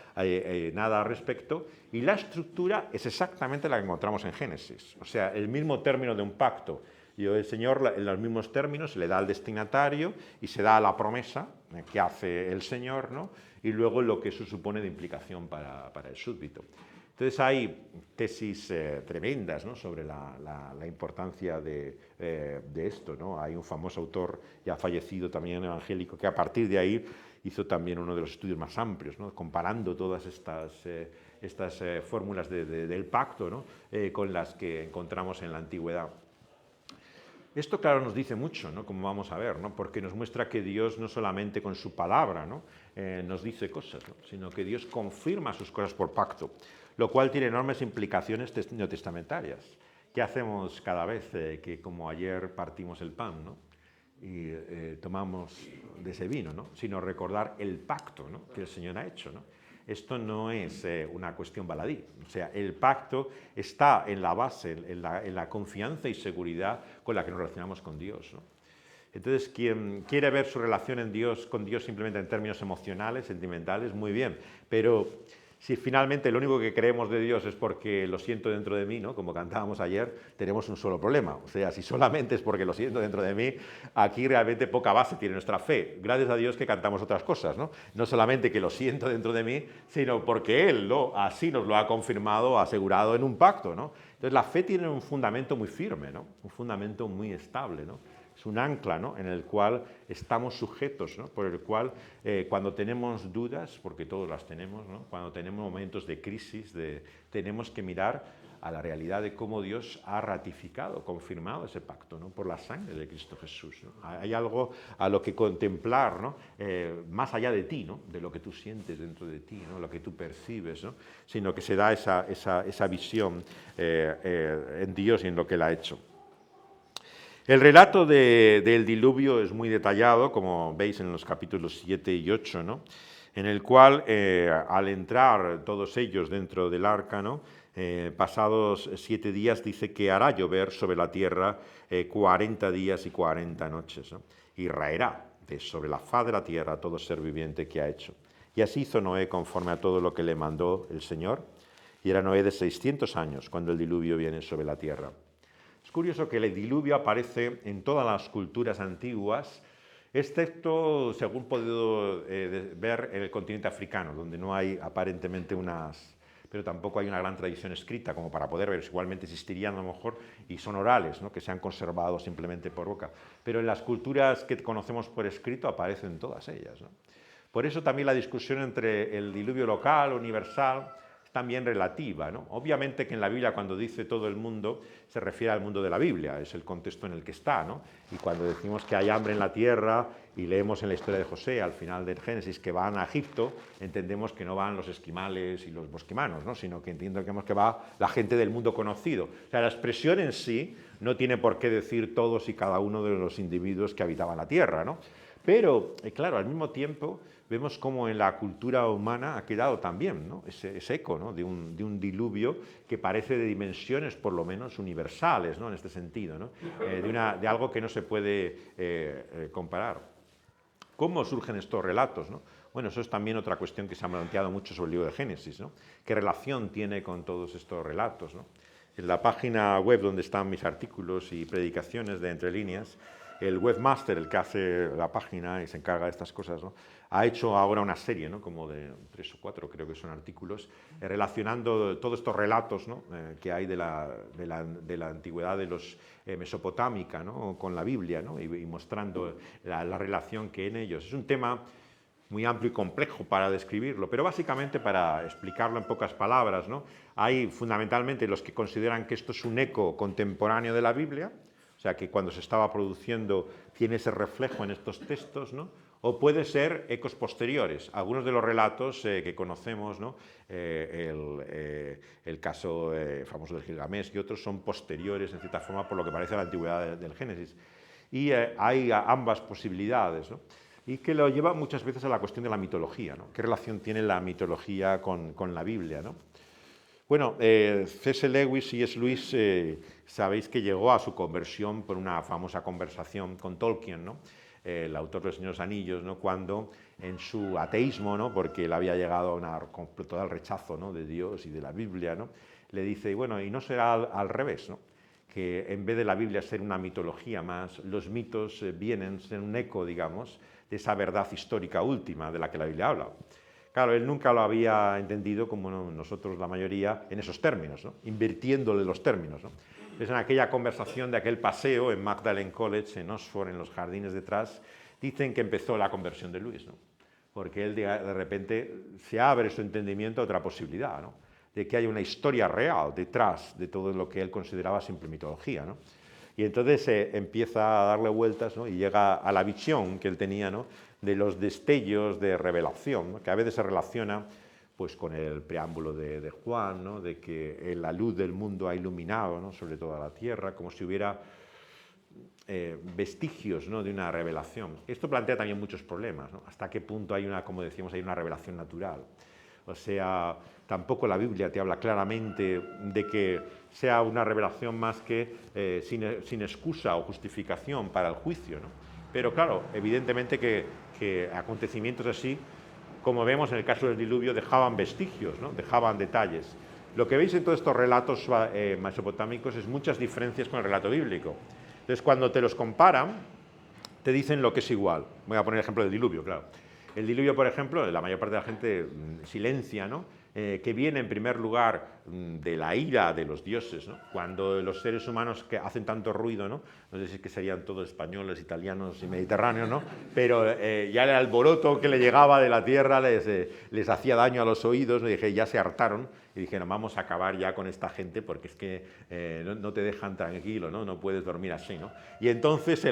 Speaker 1: nada al respecto. Y la estructura es exactamente la que encontramos en Génesis. O sea, el mismo término de un pacto. Y el Señor, en los mismos términos, se le da al destinatario y se da la promesa que hace el Señor, ¿no? Y luego lo que eso supone de implicación para el súbdito. Entonces hay tesis tremendas, ¿no?, sobre la importancia de esto, ¿no? Hay un famoso autor ya fallecido también evangélico que a partir de ahí hizo también uno de los estudios más amplios, ¿no?, comparando todas estas fórmulas del pacto, ¿no?, con las que encontramos en la antigüedad. Esto, claro, nos dice mucho, ¿no?, como vamos a ver, ¿no?, porque nos muestra que Dios no solamente con su palabra, ¿no?, nos dice cosas, ¿no?, sino que Dios confirma sus cosas por pacto, lo cual tiene enormes implicaciones neotestamentarias. ¿Qué hacemos cada vez que, como ayer, partimos el pan, ¿no?, y tomamos de ese vino, ¿no?, sino recordar el pacto, ¿no?, que el Señor ha hecho, ¿no? Esto no es una cuestión baladí, o sea, el pacto está en la base, en la confianza y seguridad con la que nos relacionamos con Dios, ¿no? Entonces, quien quiere ver su relación con Dios simplemente en términos emocionales, sentimentales, muy bien, pero si finalmente lo único que creemos de Dios es porque lo siento dentro de mí, ¿no?, como cantábamos ayer, tenemos un solo problema. O sea, si solamente es porque lo siento dentro de mí, aquí realmente poca base tiene nuestra fe. Gracias a Dios que cantamos otras cosas, ¿no? No solamente que lo siento dentro de mí, sino porque Él así nos lo ha confirmado, asegurado en un pacto, ¿no? Entonces la fe tiene un fundamento muy firme, ¿no?, un fundamento muy estable, ¿no? Es un ancla, ¿no?, en el cual estamos sujetos, ¿no?, por el cual cuando tenemos dudas, porque todos las tenemos, ¿no?, cuando tenemos momentos de crisis, tenemos que mirar a la realidad de cómo Dios ha ratificado, confirmado ese pacto, ¿no?, por la sangre de Cristo Jesús, ¿no? Hay algo a lo que contemplar, ¿no?, más allá de ti, ¿no?, de lo que tú sientes dentro de ti, ¿no?, lo que tú percibes, ¿no?, sino que se da esa visión en Dios y en lo que Él ha hecho. El relato del diluvio es muy detallado, como veis en los capítulos 7 y 8, ¿no?, en el cual, al entrar todos ellos dentro del arca, ¿no?, pasados 7 días, dice que hará llover sobre la tierra 40 días y 40 noches, ¿no?, y raerá sobre la faz de la tierra todo ser viviente que ha hecho. Y así hizo Noé conforme a todo lo que le mandó el Señor, y era Noé de 600 años cuando el diluvio viene sobre la tierra. Es curioso que el diluvio aparece en todas las culturas antiguas, excepto, según he podido ver, en el continente africano, donde no hay aparentemente pero tampoco hay una gran tradición escrita como para poder ver. Igualmente existirían a lo mejor y son orales, ¿no?, que se han conservado simplemente por boca. Pero en las culturas que conocemos por escrito aparecen todas ellas, ¿no? Por eso también la discusión entre el diluvio local, universal, también relativa, ¿no? Obviamente que en la Biblia, cuando dice todo el mundo, se refiere al mundo de la Biblia, es el contexto en el que está, ¿no? Y cuando decimos que hay hambre en la tierra y leemos en la historia de José, al final del Génesis, que van a Egipto, entendemos que no van los esquimales y los bosquimanos, ¿no?, sino que entendemos que va la gente del mundo conocido. O sea, la expresión en sí no tiene por qué decir todos y cada uno de los individuos que habitaban la tierra, ¿no? Pero, claro, al mismo tiempo vemos cómo en la cultura humana ha quedado también, ¿no?, ese eco, ¿no?, de un diluvio que parece de dimensiones por lo menos universales, ¿no?, en este sentido, ¿no?, de algo que no se puede comparar. ¿Cómo surgen estos relatos, ¿no? Bueno, eso es también otra cuestión que se ha planteado mucho sobre el libro de Génesis, ¿no? ¿Qué relación tiene con todos estos relatos, ¿no? En la página web donde están mis artículos y predicaciones de Entre Líneas, el webmaster, el que hace la página y se encarga de estas cosas, ¿no?, ha hecho ahora una serie, ¿no?, como de 3 o 4, creo que son artículos, relacionando todos estos relatos, ¿no?, que hay de la antigüedad de los mesopotámica, ¿no?, con la Biblia, ¿no?, y mostrando la relación que en ellos. Es un tema muy amplio y complejo para describirlo, pero básicamente para explicarlo en pocas palabras, ¿no?, hay fundamentalmente los que consideran que esto es un eco contemporáneo de la Biblia, o sea, que cuando se estaba produciendo tiene ese reflejo en estos textos, ¿no?, o puede ser ecos posteriores. Algunos de los relatos que conocemos, ¿no?, el caso famoso de Gilgamesh y otros son posteriores, en cierta forma, por lo que parece a la antigüedad del Génesis. Y hay ambas posibilidades, ¿no?, y que lo lleva muchas veces a la cuestión de la mitología, ¿no? ¿Qué relación tiene la mitología con la Biblia, ¿no? Bueno, C.S. Lewis y C.S. Lewis, sabéis que llegó a su conversión por una famosa conversación con Tolkien, ¿no? El autor de Los Señor de los Anillos, ¿no? Cuando en su ateísmo, ¿no? Porque él había llegado a un total rechazo, ¿no? De Dios y de la Biblia, ¿no? Le dice, bueno, y no será al revés, ¿no? Que en vez de la Biblia ser una mitología más, los mitos vienen, ser un eco, digamos, de esa verdad histórica última de la que la Biblia habla. Claro, él nunca lo había entendido como nosotros la mayoría en esos términos, ¿no? Invirtiéndole los términos, ¿no? Entonces, en aquella conversación de aquel paseo en Magdalen College, en Oxford, en los jardines detrás, dicen que empezó la conversión de Lewis, ¿no? Porque él de repente se abre su entendimiento a otra posibilidad, ¿no? De que hay una historia real detrás de todo lo que él consideraba simple mitología, ¿no? Y entonces empieza a darle vueltas, ¿no? Y llega a la visión que él tenía, ¿no? De los destellos de revelación, ¿no? Que a veces se relaciona pues, con el preámbulo de Juan, ¿no? De que la luz del mundo ha iluminado, ¿no? Sobre toda la tierra, como si hubiera vestigios, ¿no? De una revelación. Esto plantea también muchos problemas, ¿no? Hasta qué punto hay una, como decíamos, hay una revelación natural. O sea, tampoco la Biblia te habla claramente de que sea una revelación más que sin excusa o justificación para el juicio, ¿no? Pero claro, evidentemente que acontecimientos así, como vemos en el caso del diluvio, dejaban vestigios, ¿no? Dejaban detalles. Lo que veis en todos estos relatos mesopotámicos es muchas diferencias con el relato bíblico. Entonces, cuando te los comparan, te dicen lo que es igual. Voy a poner el ejemplo del diluvio, claro. El diluvio, por ejemplo, la mayor parte de la gente silencia, ¿no? Que viene en primer lugar de la ira de los dioses, ¿no? Cuando los seres humanos que hacen tanto ruido, ¿no? No sé si es que serían todos españoles, italianos y mediterráneos, ¿no? Pero ya el alboroto que le llegaba de la tierra les hacía daño a los oídos, y dije, ya se hartaron y dijeron, vamos a acabar ya con esta gente porque es que no te dejan tranquilo, ¿no? No puedes dormir así, ¿no? Y entonces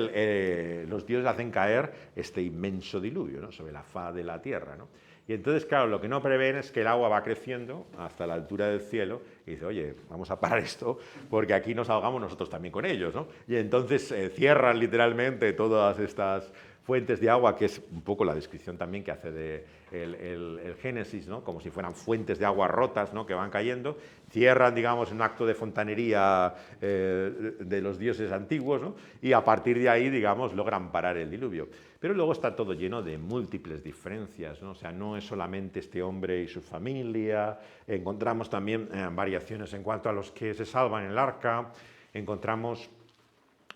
Speaker 1: los dioses hacen caer este inmenso diluvio, ¿no? Sobre la faz de la tierra, ¿no? Y entonces, claro, lo que no prevén es que el agua va creciendo hasta la altura del cielo y dice, oye, vamos a parar esto porque aquí nos ahogamos nosotros también con ellos, ¿no? Y entonces cierran literalmente todas estas fuentes de agua, que es un poco la descripción también que hace de el Génesis, ¿no? Como si fueran fuentes de agua rotas, ¿no? Que van cayendo, cierran, digamos, un acto de fontanería de los dioses antiguos, ¿no? Y a partir de ahí, digamos, logran parar el diluvio. Pero luego está todo lleno de múltiples diferencias, ¿no? O sea, no es solamente este hombre y su familia, encontramos también variaciones en cuanto a los que se salvan en el arca, encontramos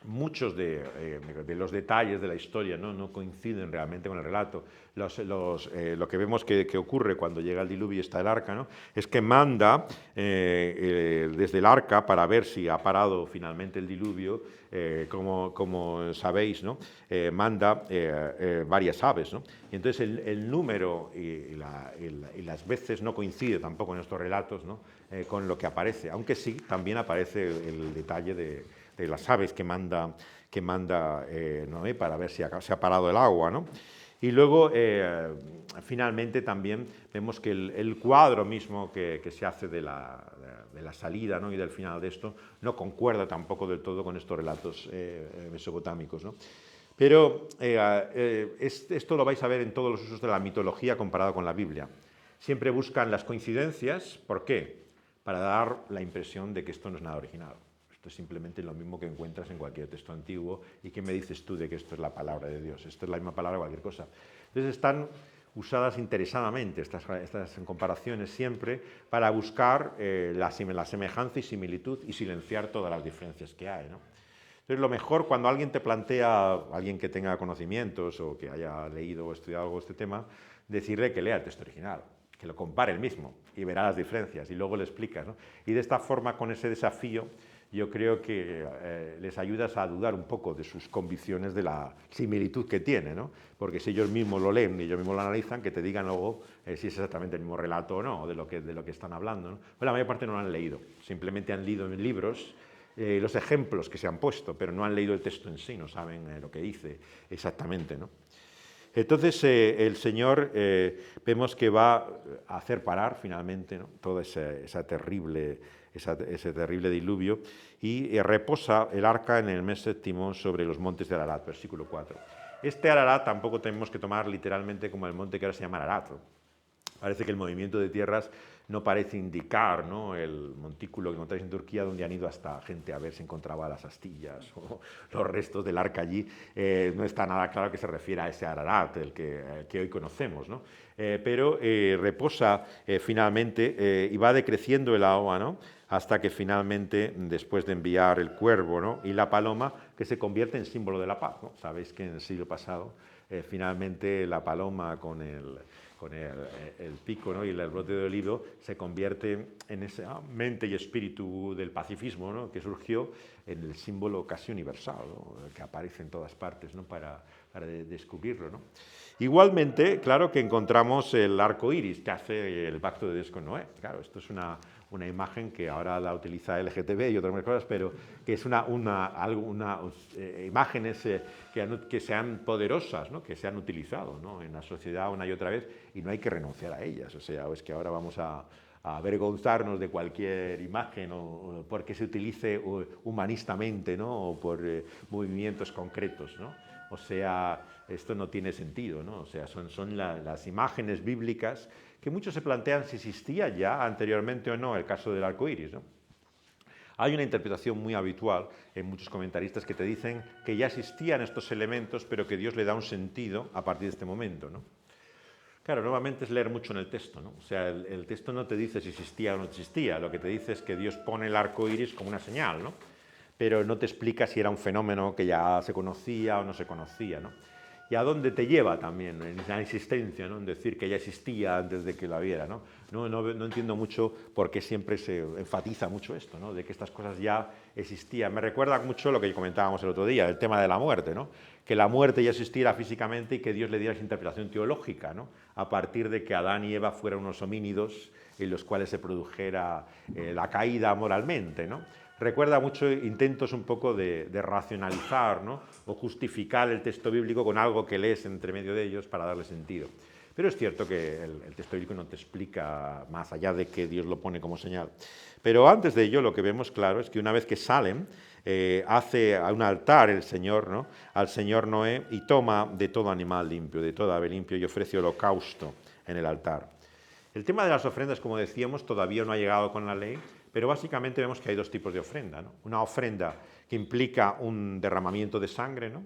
Speaker 1: muchos de los detalles de la historia no coinciden realmente con el relato. Lo que vemos que ocurre cuando llega el diluvio y está el arca, ¿no? Es que manda desde el arca para ver si ha parado finalmente el diluvio, como sabéis, ¿no? Manda varias aves, ¿no? Y entonces el número y las veces no coincide tampoco en estos relatos, ¿no? Con lo que aparece, aunque sí también aparece el detalle de las aves que manda Noé para ver si se ha parado el agua, ¿no? Y luego, finalmente, también vemos que el cuadro mismo que se hace de la salida, ¿no? Y del final de esto no concuerda tampoco del todo con estos relatos mesopotámicos, ¿no? Pero esto lo vais a ver en todos los usos de la mitología comparado con la Biblia. Siempre buscan las coincidencias. ¿Por qué? Para dar la impresión de que esto no es nada original. Esto es simplemente lo mismo que encuentras en cualquier texto antiguo. ¿Y qué me dices tú de que esto es la palabra de Dios? Esto es la misma palabra que cualquier cosa. Entonces están usadas interesadamente estas comparaciones siempre para buscar la semejanza y similitud y silenciar todas las diferencias que hay, ¿no? Entonces lo mejor cuando alguien te plantea, alguien que tenga conocimientos o que haya leído o estudiado algo de este tema, decirle que lea el texto original, que lo compare él mismo y verá las diferencias y luego le explicas, ¿no? Y de esta forma, con ese desafío, yo creo que les ayudas a dudar un poco de sus convicciones de la similitud que tiene, ¿no? Porque si ellos mismos lo leen y ellos mismos lo analizan, que te digan luego si es exactamente el mismo relato o no, de lo que están hablando, ¿no? Pues la mayor parte no lo han leído, simplemente han leído en libros los ejemplos que se han puesto, pero no han leído el texto en sí, no saben lo que dice exactamente, ¿no? Entonces el Señor vemos que va a hacer parar finalmente, ¿no? Todo ese terrible diluvio y reposa el arca en el mes séptimo sobre los montes de Ararat, versículo 4. Este Ararat tampoco tenemos que tomar literalmente como el monte que ahora se llama Ararat, Parece que el movimiento de tierras no parece indicar, ¿no?, el montículo que encontráis en Turquía, donde han ido hasta gente a ver si encontraba las astillas o los restos del arca allí. No está nada claro que se refiera a ese Ararat, el que hoy conocemos, ¿no? Pero reposa finalmente y va decreciendo el agua, ¿no?, hasta que finalmente, después de enviar el cuervo, ¿no?, y la paloma, que se convierte en símbolo de la paz, ¿no? Sabéis que en el siglo pasado, finalmente la paloma con el pico, ¿no?, y el brote de olivo se convierte en esa mente y espíritu del pacifismo, ¿no?, que surgió en el símbolo casi universal, ¿no?, que aparece en todas partes, ¿no?, para descubrirlo, ¿no? Igualmente, claro que encontramos el arco iris que hace el pacto de Dios con Noé. Claro, esto es una imagen que ahora la utiliza LGTB y otras cosas, pero que es imágenes que sean poderosas, ¿no?, que se han utilizado, ¿no?, en la sociedad una y otra vez, y no hay que renunciar a ellas. O sea, es que ahora vamos a avergonzarnos de cualquier imagen o porque se utilice humanistamente, ¿no?, o por movimientos concretos, ¿no? O sea, esto no tiene sentido, ¿no? O sea, son las imágenes bíblicas que muchos se plantean si existía ya anteriormente o no el caso del arco iris, ¿no? Hay una interpretación muy habitual en muchos comentaristas que te dicen que ya existían estos elementos, pero que Dios le da un sentido a partir de este momento, ¿no? Claro, nuevamente es leer mucho en el texto, ¿no? O sea, el texto no te dice si existía o no existía, lo que te dice es que Dios pone el arco iris como una señal, ¿no?, pero no te explica si era un fenómeno que ya se conocía o no se conocía, ¿no? Y a dónde te lleva también en la insistencia, ¿no?, en decir que ya existía antes de que lo viera, ¿no? No entiendo mucho por qué siempre se enfatiza mucho esto, ¿no?, de que estas cosas ya existían. Me recuerda mucho lo que comentábamos el otro día, el tema de la muerte, ¿no?, que la muerte ya existiera físicamente y que Dios le diera esa interpretación teológica, ¿no?, a partir de que Adán y Eva fueran unos homínidos en los cuales se produjera la caída moralmente, ¿no? Recuerda mucho intentos un poco de racionalizar, ¿no?, o justificar el texto bíblico con algo que lees entre medio de ellos para darle sentido. Pero es cierto que el texto bíblico no te explica más allá de que Dios lo pone como señal. Pero antes de ello lo que vemos claro es que una vez que salen, hace a un altar el Señor, ¿no?, al Señor Noé, y toma de todo animal limpio, de toda ave limpio, y ofrece holocausto en el altar. El tema de las ofrendas, como decíamos, todavía no ha llegado con la ley, pero básicamente vemos que hay dos tipos de ofrenda, ¿no? Una ofrenda que implica un derramamiento de sangre, ¿no?,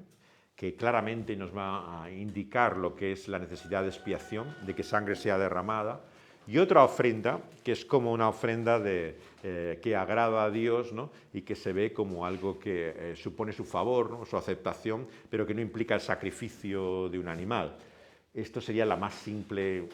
Speaker 1: que claramente nos va a indicar lo que es la necesidad de expiación, de que sangre sea derramada, y otra ofrenda que es como una ofrenda que agrada a Dios, ¿no?, y que se ve como algo que supone su favor, ¿no?, su aceptación, pero que no implica el sacrificio de un animal. Esto sería la más simple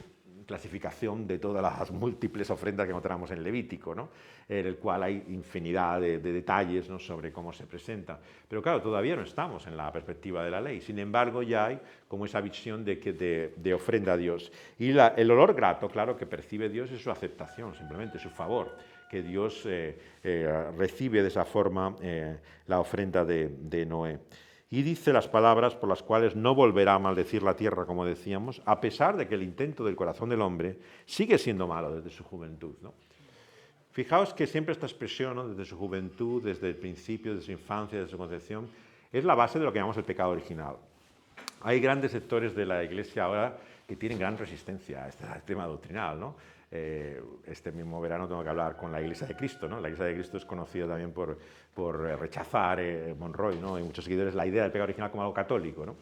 Speaker 1: clasificación de todas las múltiples ofrendas que encontramos en Levítico, ¿no?, en el cual hay infinidad de detalles, ¿no?, sobre cómo se presenta. Pero claro, todavía no estamos en la perspectiva de la ley, sin embargo ya hay como esa visión de ofrenda a Dios. Y el olor grato, claro, que percibe Dios es su aceptación, simplemente su favor, que Dios recibe de esa forma la ofrenda de Noé. Y dice las palabras por las cuales no volverá a maldecir la tierra, como decíamos, a pesar de que el intento del corazón del hombre sigue siendo malo desde su juventud, ¿no? Fijaos que siempre esta expresión, ¿no?, desde su juventud, desde el principio, desde su infancia, desde su concepción, es la base de lo que llamamos el pecado original. Hay grandes sectores de la Iglesia ahora que tienen gran resistencia a este tema doctrinal, ¿no? Este mismo verano tengo que hablar con la Iglesia de Cristo, ¿no? La Iglesia de Cristo es conocida también por rechazar, Monroy, ¿no?, y muchos seguidores, la idea del pecado original como algo católico, ¿no?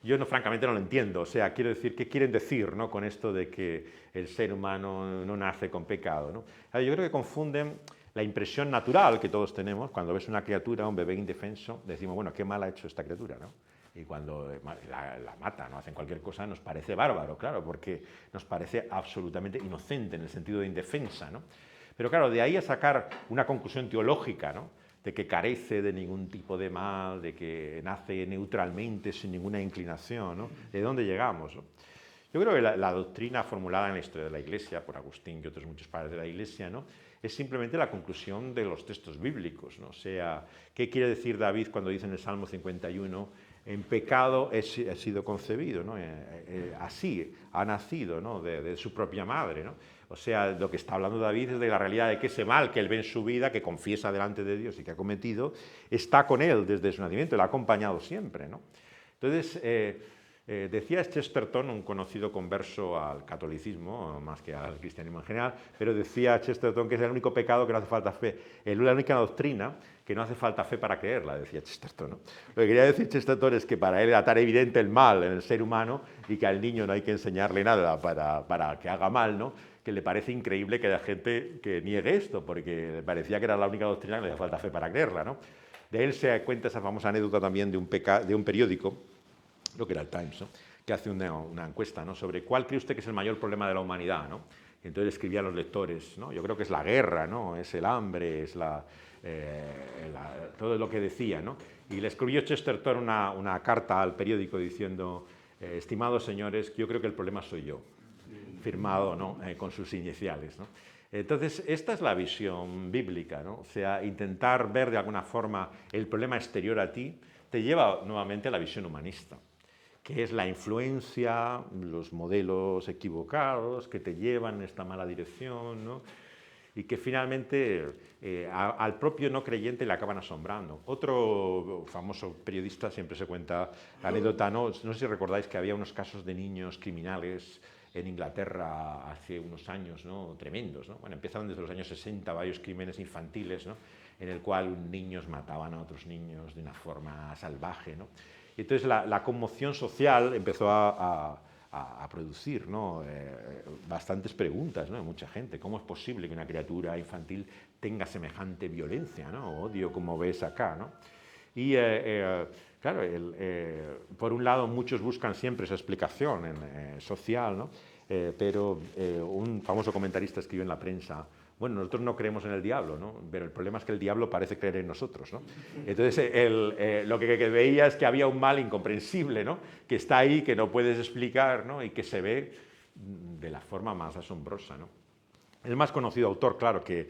Speaker 1: Yo francamente no lo entiendo. O sea, quiero decir, ¿qué quieren decir, ¿no?, con esto de que el ser humano no nace con pecado, ¿no? Yo creo que confunden la impresión natural que todos tenemos cuando ves una criatura, un bebé indefenso, decimos, bueno, qué mal ha hecho esta criatura, ¿no? Y cuando la matan o hacen cualquier cosa nos parece bárbaro, claro, porque nos parece absolutamente inocente en el sentido de indefensa, ¿no? Pero claro, de ahí a sacar una conclusión teológica, ¿no?, de que carece de ningún tipo de mal, de que nace neutralmente, sin ninguna inclinación, ¿no? ¿De dónde llegamos, no? Yo creo que la doctrina formulada en la historia de la Iglesia, por Agustín y otros muchos padres de la Iglesia, ¿no?, es simplemente la conclusión de los textos bíblicos, ¿no? O sea, ¿qué quiere decir David cuando dice en el Salmo 51, en pecado he sido concebido, ¿no? Así ha nacido, ¿no?, de su propia madre, ¿no? O sea, lo que está hablando David es de la realidad de que ese mal que él ve en su vida, que confiesa delante de Dios y que ha cometido, está con él desde su nacimiento, le ha acompañado siempre, ¿no? Entonces, Decía Chesterton, un conocido converso al catolicismo, más que al cristianismo en general, pero decía Chesterton que es el único pecado que no hace falta fe, la única doctrina que no hace falta fe para creerla, decía Chesterton, ¿no? Lo que quería decir Chesterton es que para él era tan evidente el mal en el ser humano y que al niño no hay que enseñarle nada para que haga mal, ¿no? Que le parece increíble que haya gente que niegue esto, porque le parecía que era la única doctrina que no hacía falta fe para creerla, ¿no? De él se cuenta esa famosa anécdota también de un periódico, lo que era el Times, ¿no? Que hace una encuesta, ¿no? Sobre cuál cree usted que es el mayor problema de la humanidad, ¿no? Y entonces escribían los lectores, ¿no? Yo creo que es la guerra, ¿no? Es el hambre, es todo lo que decía, ¿no? Y le escribió Chesterton una carta al periódico diciendo, estimados señores, yo creo que el problema soy yo, firmado, ¿no? Con sus iniciales, ¿no? Entonces, esta es la visión bíblica, ¿no? O sea, intentar ver de alguna forma el problema exterior a ti te lleva nuevamente a la visión humanista, que es la influencia, los modelos equivocados que te llevan en esta mala dirección, ¿no? Y que finalmente al propio no creyente le acaban asombrando. Otro famoso periodista siempre se cuenta la anécdota, no sé si recordáis que había unos casos de niños criminales en Inglaterra hace unos años, ¿no? Tremendos, ¿no? Bueno, empezaron desde los años 60 varios crímenes infantiles, ¿no? En el cual niños mataban a otros niños de una forma salvaje, ¿no? Y entonces la conmoción social empezó a producir, ¿no? Bastantes preguntas, ¿no? De mucha gente. ¿Cómo es posible que una criatura infantil tenga semejante violencia, ¿no? Odio, como ves acá, ¿no? Y claro, por un lado muchos buscan siempre esa explicación social, ¿no? Pero un famoso comentarista escribió en la prensa, bueno, nosotros no creemos en el diablo, ¿no? Pero el problema es que el diablo parece creer en nosotros, ¿no? Entonces, lo que veía es que había un mal incomprensible, ¿no? Que está ahí, que no puedes explicar, ¿no? Y que se ve de la forma más asombrosa, ¿no? El más conocido autor, claro, que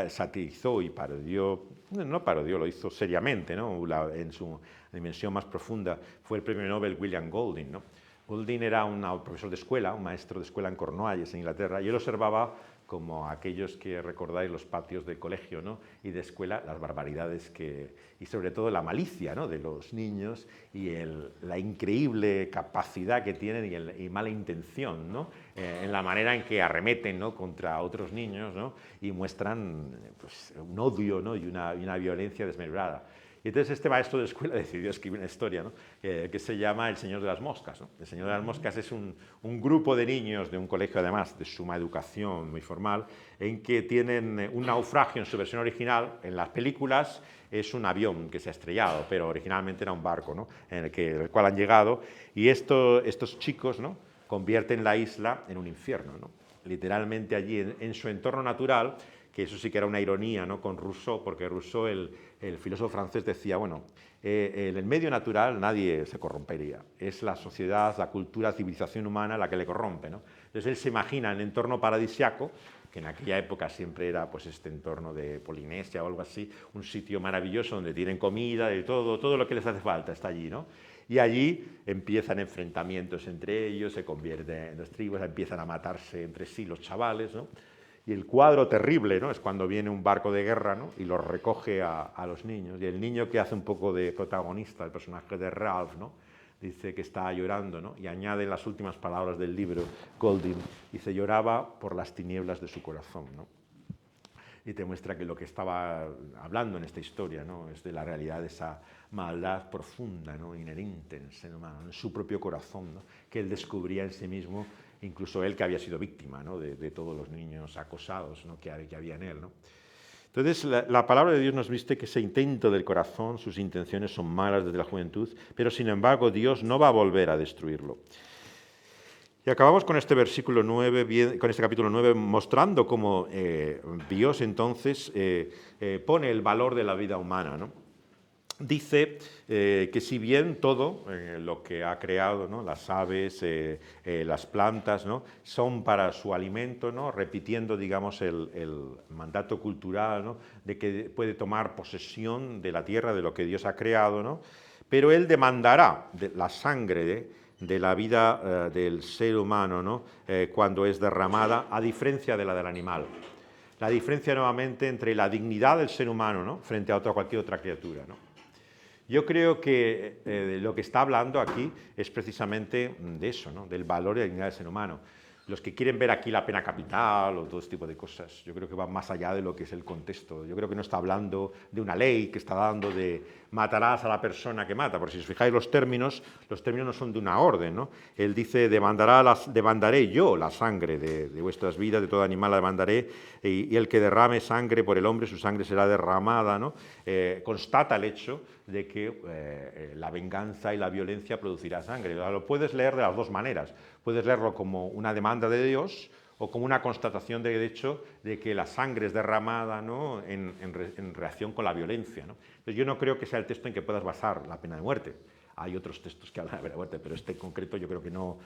Speaker 1: satirizó y parodió, no parodió, lo hizo seriamente, ¿no? En su dimensión más profunda, fue el premio Nobel William Golding, ¿no? Golding era un profesor de escuela, un maestro de escuela en Cornualles, en Inglaterra, y él observaba, como aquellos que recordáis los patios de colegio, ¿no? Y de escuela, las barbaridades y sobre todo la malicia, ¿no? De los niños y la increíble capacidad que tienen y mala intención, ¿no? En la manera en que arremeten, ¿no? Contra otros niños, ¿no? Y muestran pues, un odio, ¿no? y una violencia desmesurada. Y entonces este maestro de escuela decidió escribir una historia, ¿no? Que se llama El Señor de las Moscas, ¿no? El Señor de las Moscas es un grupo de niños de un colegio, además, de suma educación muy formal, en que tienen un naufragio en su versión original. En las películas es un avión que se ha estrellado, pero originalmente era un barco, ¿no? En el cual han llegado, y estos chicos, ¿no? Convierten la isla en un infierno, ¿no? Literalmente allí, en su entorno natural, que eso sí que era una ironía, ¿no? Con Rousseau, porque Rousseau, el filósofo francés, decía, bueno, en el medio natural nadie se corrompería, es la sociedad, la cultura, la civilización humana la que le corrompe, ¿no? Entonces él se imagina el entorno paradisiaco, que en aquella época siempre era pues este entorno de Polinesia o algo así, un sitio maravilloso donde tienen comida, de todo lo que les hace falta está allí, ¿no? Y allí empiezan enfrentamientos entre ellos, se convierten en dos tribus, empiezan a matarse entre sí los chavales, ¿no? Y el cuadro terrible, ¿no? Es cuando viene un barco de guerra, ¿no? Y los recoge a los niños. Y el niño, que hace un poco de protagonista, el personaje de Ralph, ¿no? Dice que está llorando, ¿no? Y añade en las últimas palabras del libro, Golding, dice, lloraba por las tinieblas de su corazón, ¿no? Y te muestra que lo que estaba hablando en esta historia, ¿no? Es de la realidad de esa maldad profunda, ¿no? Inherente en el ser humano, en su propio corazón, ¿no? Que él descubría en sí mismo, incluso él que había sido víctima, ¿no? de todos los niños acosados, ¿no? que había en él, ¿no? Entonces, la palabra de Dios nos viste que ese intento del corazón, sus intenciones son malas desde la juventud, pero sin embargo Dios no va a volver a destruirlo. Y acabamos con este versículo 9, con este capítulo 9, mostrando cómo Dios entonces pone el valor de la vida humana, ¿no? Dice que si bien todo lo que ha creado, ¿no? Las aves, las plantas, ¿no? Son para su alimento, ¿no? Repitiendo, digamos, el mandato cultural, ¿no? De que puede tomar posesión de la tierra, de lo que Dios ha creado, ¿no? Pero Él demandará la sangre de la vida del ser humano, ¿no? Cuando es derramada, a diferencia de la del animal. La diferencia nuevamente entre la dignidad del ser humano, ¿no? Frente a cualquier otra criatura, ¿no? Yo creo que lo que está hablando aquí es precisamente de eso, ¿no? Del valor y la dignidad del ser humano. Los que quieren ver aquí la pena capital o todo este tipo de cosas, yo creo que van más allá de lo que es el contexto. Yo creo que no está hablando de una ley que está dando de matarás a la persona que mata, porque si os fijáis los términos no son de una orden, ¿no? Él dice, demandaré yo la sangre de vuestras vidas, de todo animal la demandaré, y el que derrame sangre por el hombre, su sangre será derramada, ¿no? Constata el hecho de que la venganza y la violencia producirá sangre. Lo puedes leer de las dos maneras. Puedes leerlo como una demanda de Dios o como una constatación de hecho de que la sangre es derramada, ¿no? en reacción con la violencia, ¿no? Entonces, yo no creo que sea el texto en que puedas basar la pena de muerte. Hay otros textos que hablan de la pena de muerte, pero este en concreto yo creo que no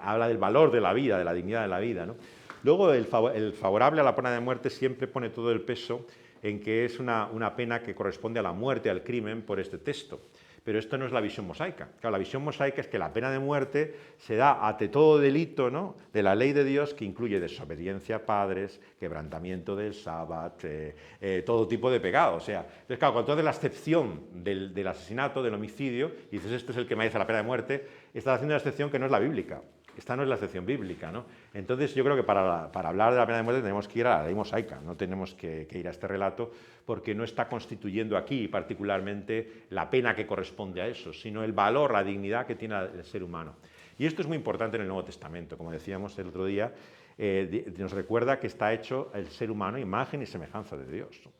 Speaker 1: habla del valor de la vida, de la dignidad de la vida, ¿no? Luego, el favorable a la pena de muerte siempre pone todo el peso en que es una pena que corresponde a la muerte, al crimen, por este texto. Pero esto no es la visión mosaica. Claro, la visión mosaica es que la pena de muerte se da ante todo delito, ¿no? De la ley de Dios, que incluye desobediencia a padres, quebrantamiento del sábado, todo tipo de pecado. O sea, entonces, claro, cuando tú haces la excepción del asesinato, del homicidio, y dices, este es el que merece la pena de muerte, estás haciendo una excepción que no es la bíblica. Esta no es la excepción bíblica, ¿no? Entonces, yo creo que para hablar de la pena de muerte tenemos que ir a la ley mosaica, no tenemos que ir a este relato, porque no está constituyendo aquí particularmente la pena que corresponde a eso, sino el valor, la dignidad que tiene el ser humano. Y esto es muy importante en el Nuevo Testamento, como decíamos el otro día, nos recuerda que está hecho el ser humano imagen y semejanza de Dios, ¿no?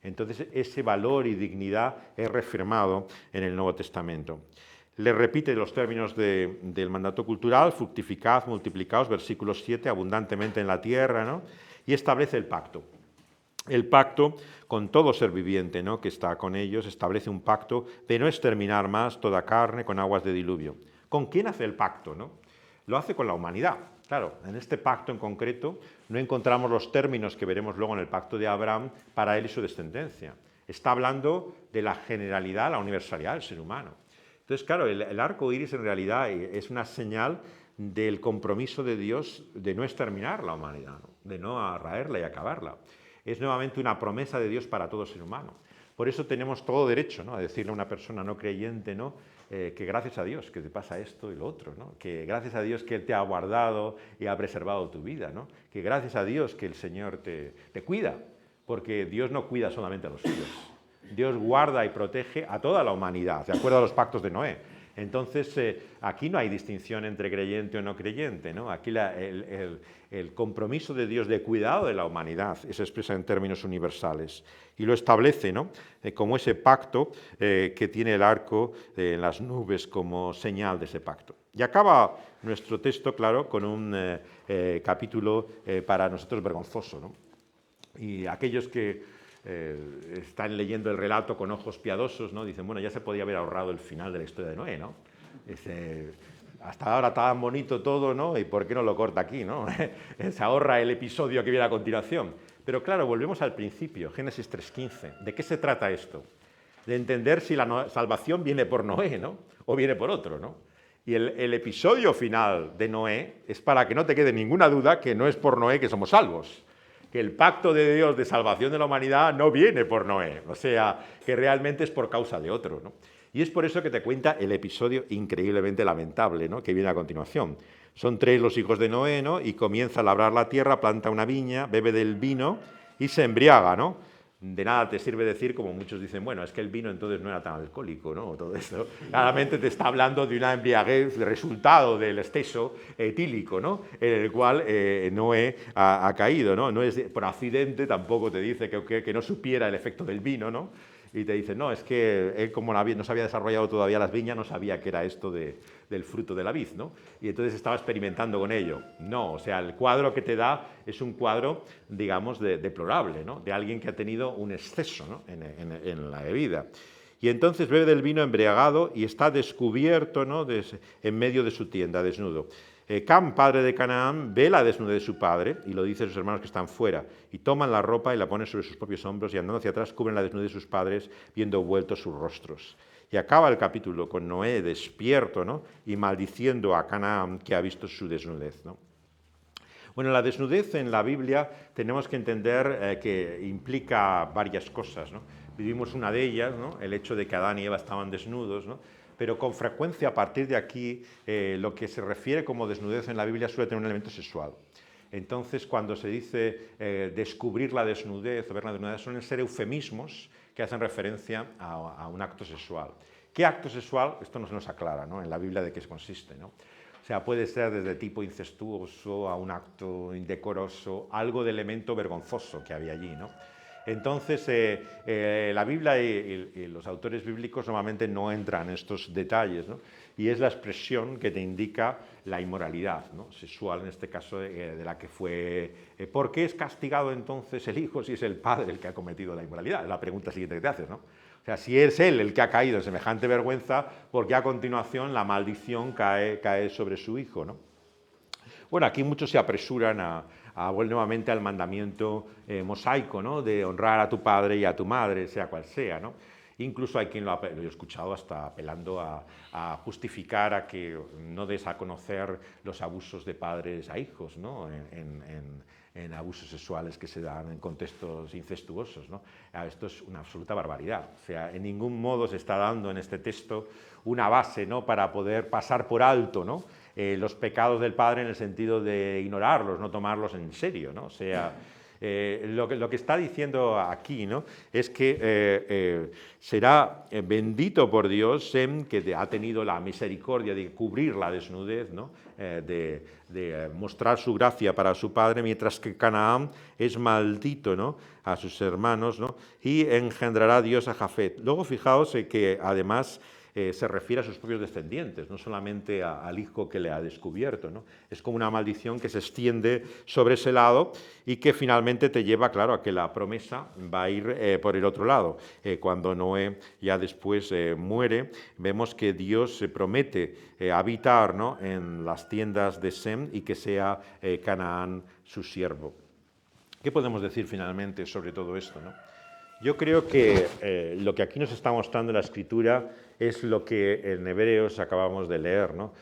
Speaker 1: Entonces, ese valor y dignidad es reafirmado en el Nuevo Testamento. Le repite los términos del mandato cultural, fructificad, multiplicaos, versículo 7, abundantemente en la tierra, ¿no? Y establece el pacto. El pacto con todo ser viviente, ¿no? Que está con ellos, establece un pacto de no exterminar más toda carne con aguas de diluvio. ¿Con quién hace el pacto, no? Lo hace con la humanidad. Claro, en este pacto en concreto no encontramos los términos que veremos luego en el pacto de Abraham para él y su descendencia. Está hablando de la generalidad, la universalidad del ser humano. Entonces, claro, el arco iris en realidad es una señal del compromiso de Dios de no exterminar la humanidad, ¿no? De no arraerla y acabarla. Es nuevamente una promesa de Dios para todo ser humano. Por eso tenemos todo derecho, ¿no? A decirle a una persona no creyente, ¿no? Que gracias a Dios que te pasa esto y lo otro, ¿no? Que gracias a Dios que Él te ha guardado y ha preservado tu vida, ¿no? Que gracias a Dios que el Señor te cuida, porque Dios no cuida solamente a los suyos. Dios guarda y protege a toda la humanidad, de acuerdo a los pactos de Noé. Entonces, aquí no hay distinción entre creyente o no creyente, ¿no? Aquí el compromiso de Dios de cuidado de la humanidad se expresa en términos universales y lo establece, ¿no? Como ese pacto que tiene el arco en las nubes como señal de ese pacto. Y acaba nuestro texto, claro, con un capítulo para nosotros vergonzoso, ¿no? Y aquellos que están leyendo el relato con ojos piadosos, ¿no? Dicen, bueno, ya se podía haber ahorrado el final de la historia de Noé, ¿no? Hasta ahora tan bonito todo, ¿no? ¿Y por qué no lo corta aquí, no? Se ahorra el episodio que viene a continuación. Pero claro, volvemos al principio, Génesis 3:15. ¿De qué se trata esto? De entender si la salvación viene por Noé, ¿no? O viene por otro, ¿no? Y el episodio final de Noé es para que no te quede ninguna duda que no es por Noé que somos salvos. Que el pacto de Dios de salvación de la humanidad no viene por Noé, o sea, que realmente es por causa de otro, ¿no? Y es por eso que te cuenta el episodio increíblemente lamentable, ¿no? Que viene a continuación. Son 3 los hijos de Noé, ¿no? Y comienza a labrar la tierra, planta una viña, bebe del vino y se embriaga, ¿no? De nada te sirve decir, como muchos dicen, bueno, es que el vino entonces no era tan alcohólico, ¿no? Todo esto. Claramente te está hablando de una embriaguez, resultado del exceso etílico, ¿no? En el cual Noé ha caído, ¿no? No es por accidente, tampoco te dice que no supiera el efecto del vino, ¿no? Y te dice, no, es que él como no se había desarrollado todavía las viñas, no sabía que era esto del fruto de la vid, ¿no? Y entonces estaba experimentando con ello. No, o sea, el cuadro que te da es un cuadro, digamos, deplorable, ¿no? De alguien que ha tenido un exceso, ¿no? en la bebida. Y entonces bebe del vino embriagado y está descubierto, ¿no? En medio de su tienda, desnudo. Cam, padre de Canaán, ve la desnudez de su padre, y lo dice a sus hermanos que están fuera, y toman la ropa y la ponen sobre sus propios hombros, y andando hacia atrás cubren la desnudez de sus padres, viendo vueltos sus rostros. Y acaba el capítulo con Noé despierto, ¿no? Y maldiciendo a Canaán que ha visto su desnudez, ¿no? Bueno, la desnudez en la Biblia tenemos que entender que implica varias cosas, ¿no? vivimos una de ellas, ¿no? El hecho de que Adán y Eva estaban desnudos, ¿no? Pero con frecuencia a partir de aquí lo que se refiere como desnudez en la Biblia suele tener un elemento sexual. Entonces, cuando se dice descubrir la desnudez o ver la desnudez, suelen ser eufemismos que hacen referencia a un acto sexual. ¿Qué acto sexual? Esto no se nos aclara, ¿no? En la Biblia de qué consiste, ¿no? O sea, puede ser desde tipo incestuoso a un acto indecoroso, algo de elemento vergonzoso que había allí, ¿no? Entonces, la Biblia y los autores bíblicos normalmente no entran en estos detalles, ¿no? Y es la expresión que te indica la inmoralidad, ¿no? Sexual, en este caso, de la que fue... ¿Por qué es castigado entonces el hijo si es el padre el que ha cometido la inmoralidad? Es la pregunta siguiente que te haces, ¿no? O sea, si es él el que ha caído en semejante vergüenza, ¿por qué a continuación la maldición cae sobre su hijo, ¿no? Bueno, aquí muchos se apresuran a volver nuevamente al mandamiento mosaico, ¿no? De honrar a tu padre y a tu madre, sea cual sea, ¿no? Incluso hay quien lo he escuchado hasta apelando a justificar a que no des a conocer los abusos de padres a hijos, ¿no? En abusos sexuales que se dan en contextos incestuosos, ¿no? Esto es una absoluta barbaridad. O sea, en ningún modo se está dando en este texto una base, ¿no? Para poder pasar por alto, ¿no? Los pecados del padre en el sentido de ignorarlos, no tomarlos en serio, ¿no? O sea, lo que está diciendo aquí, ¿no? Es que será bendito por Dios Sem, que ha tenido la misericordia de cubrir la desnudez, ¿no? De mostrar su gracia para su padre, mientras que Canaán es maldito, ¿no? A sus hermanos, ¿no? Y engendrará Dios a Jafet. Luego fijaos que además se refiere a sus propios descendientes, no solamente al hijo que le ha descubierto, ¿no? Es como una maldición que se extiende sobre ese lado y que finalmente te lleva, claro, a que la promesa va a ir por el otro lado. Cuando Noé ya después muere, vemos que Dios se promete habitar, ¿no? En las tiendas de Sem y que sea Canaán su siervo. ¿Qué podemos decir finalmente sobre todo esto, ¿no? Yo creo que lo que aquí nos está mostrando la Escritura es lo que en Hebreos acabamos de leer, ¿no?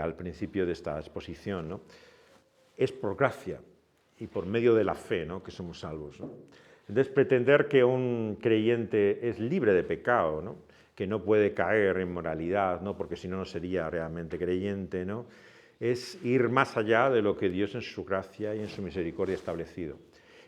Speaker 1: Al principio de esta exposición, ¿no? Es por gracia y por medio de la fe, ¿no? Que somos salvos, ¿no? Entonces, pretender que un creyente es libre de pecado, ¿no? Que no puede caer en moralidad, ¿no? Porque si no, no sería realmente creyente, ¿no? Es ir más allá de lo que Dios en su gracia y en su misericordia ha establecido.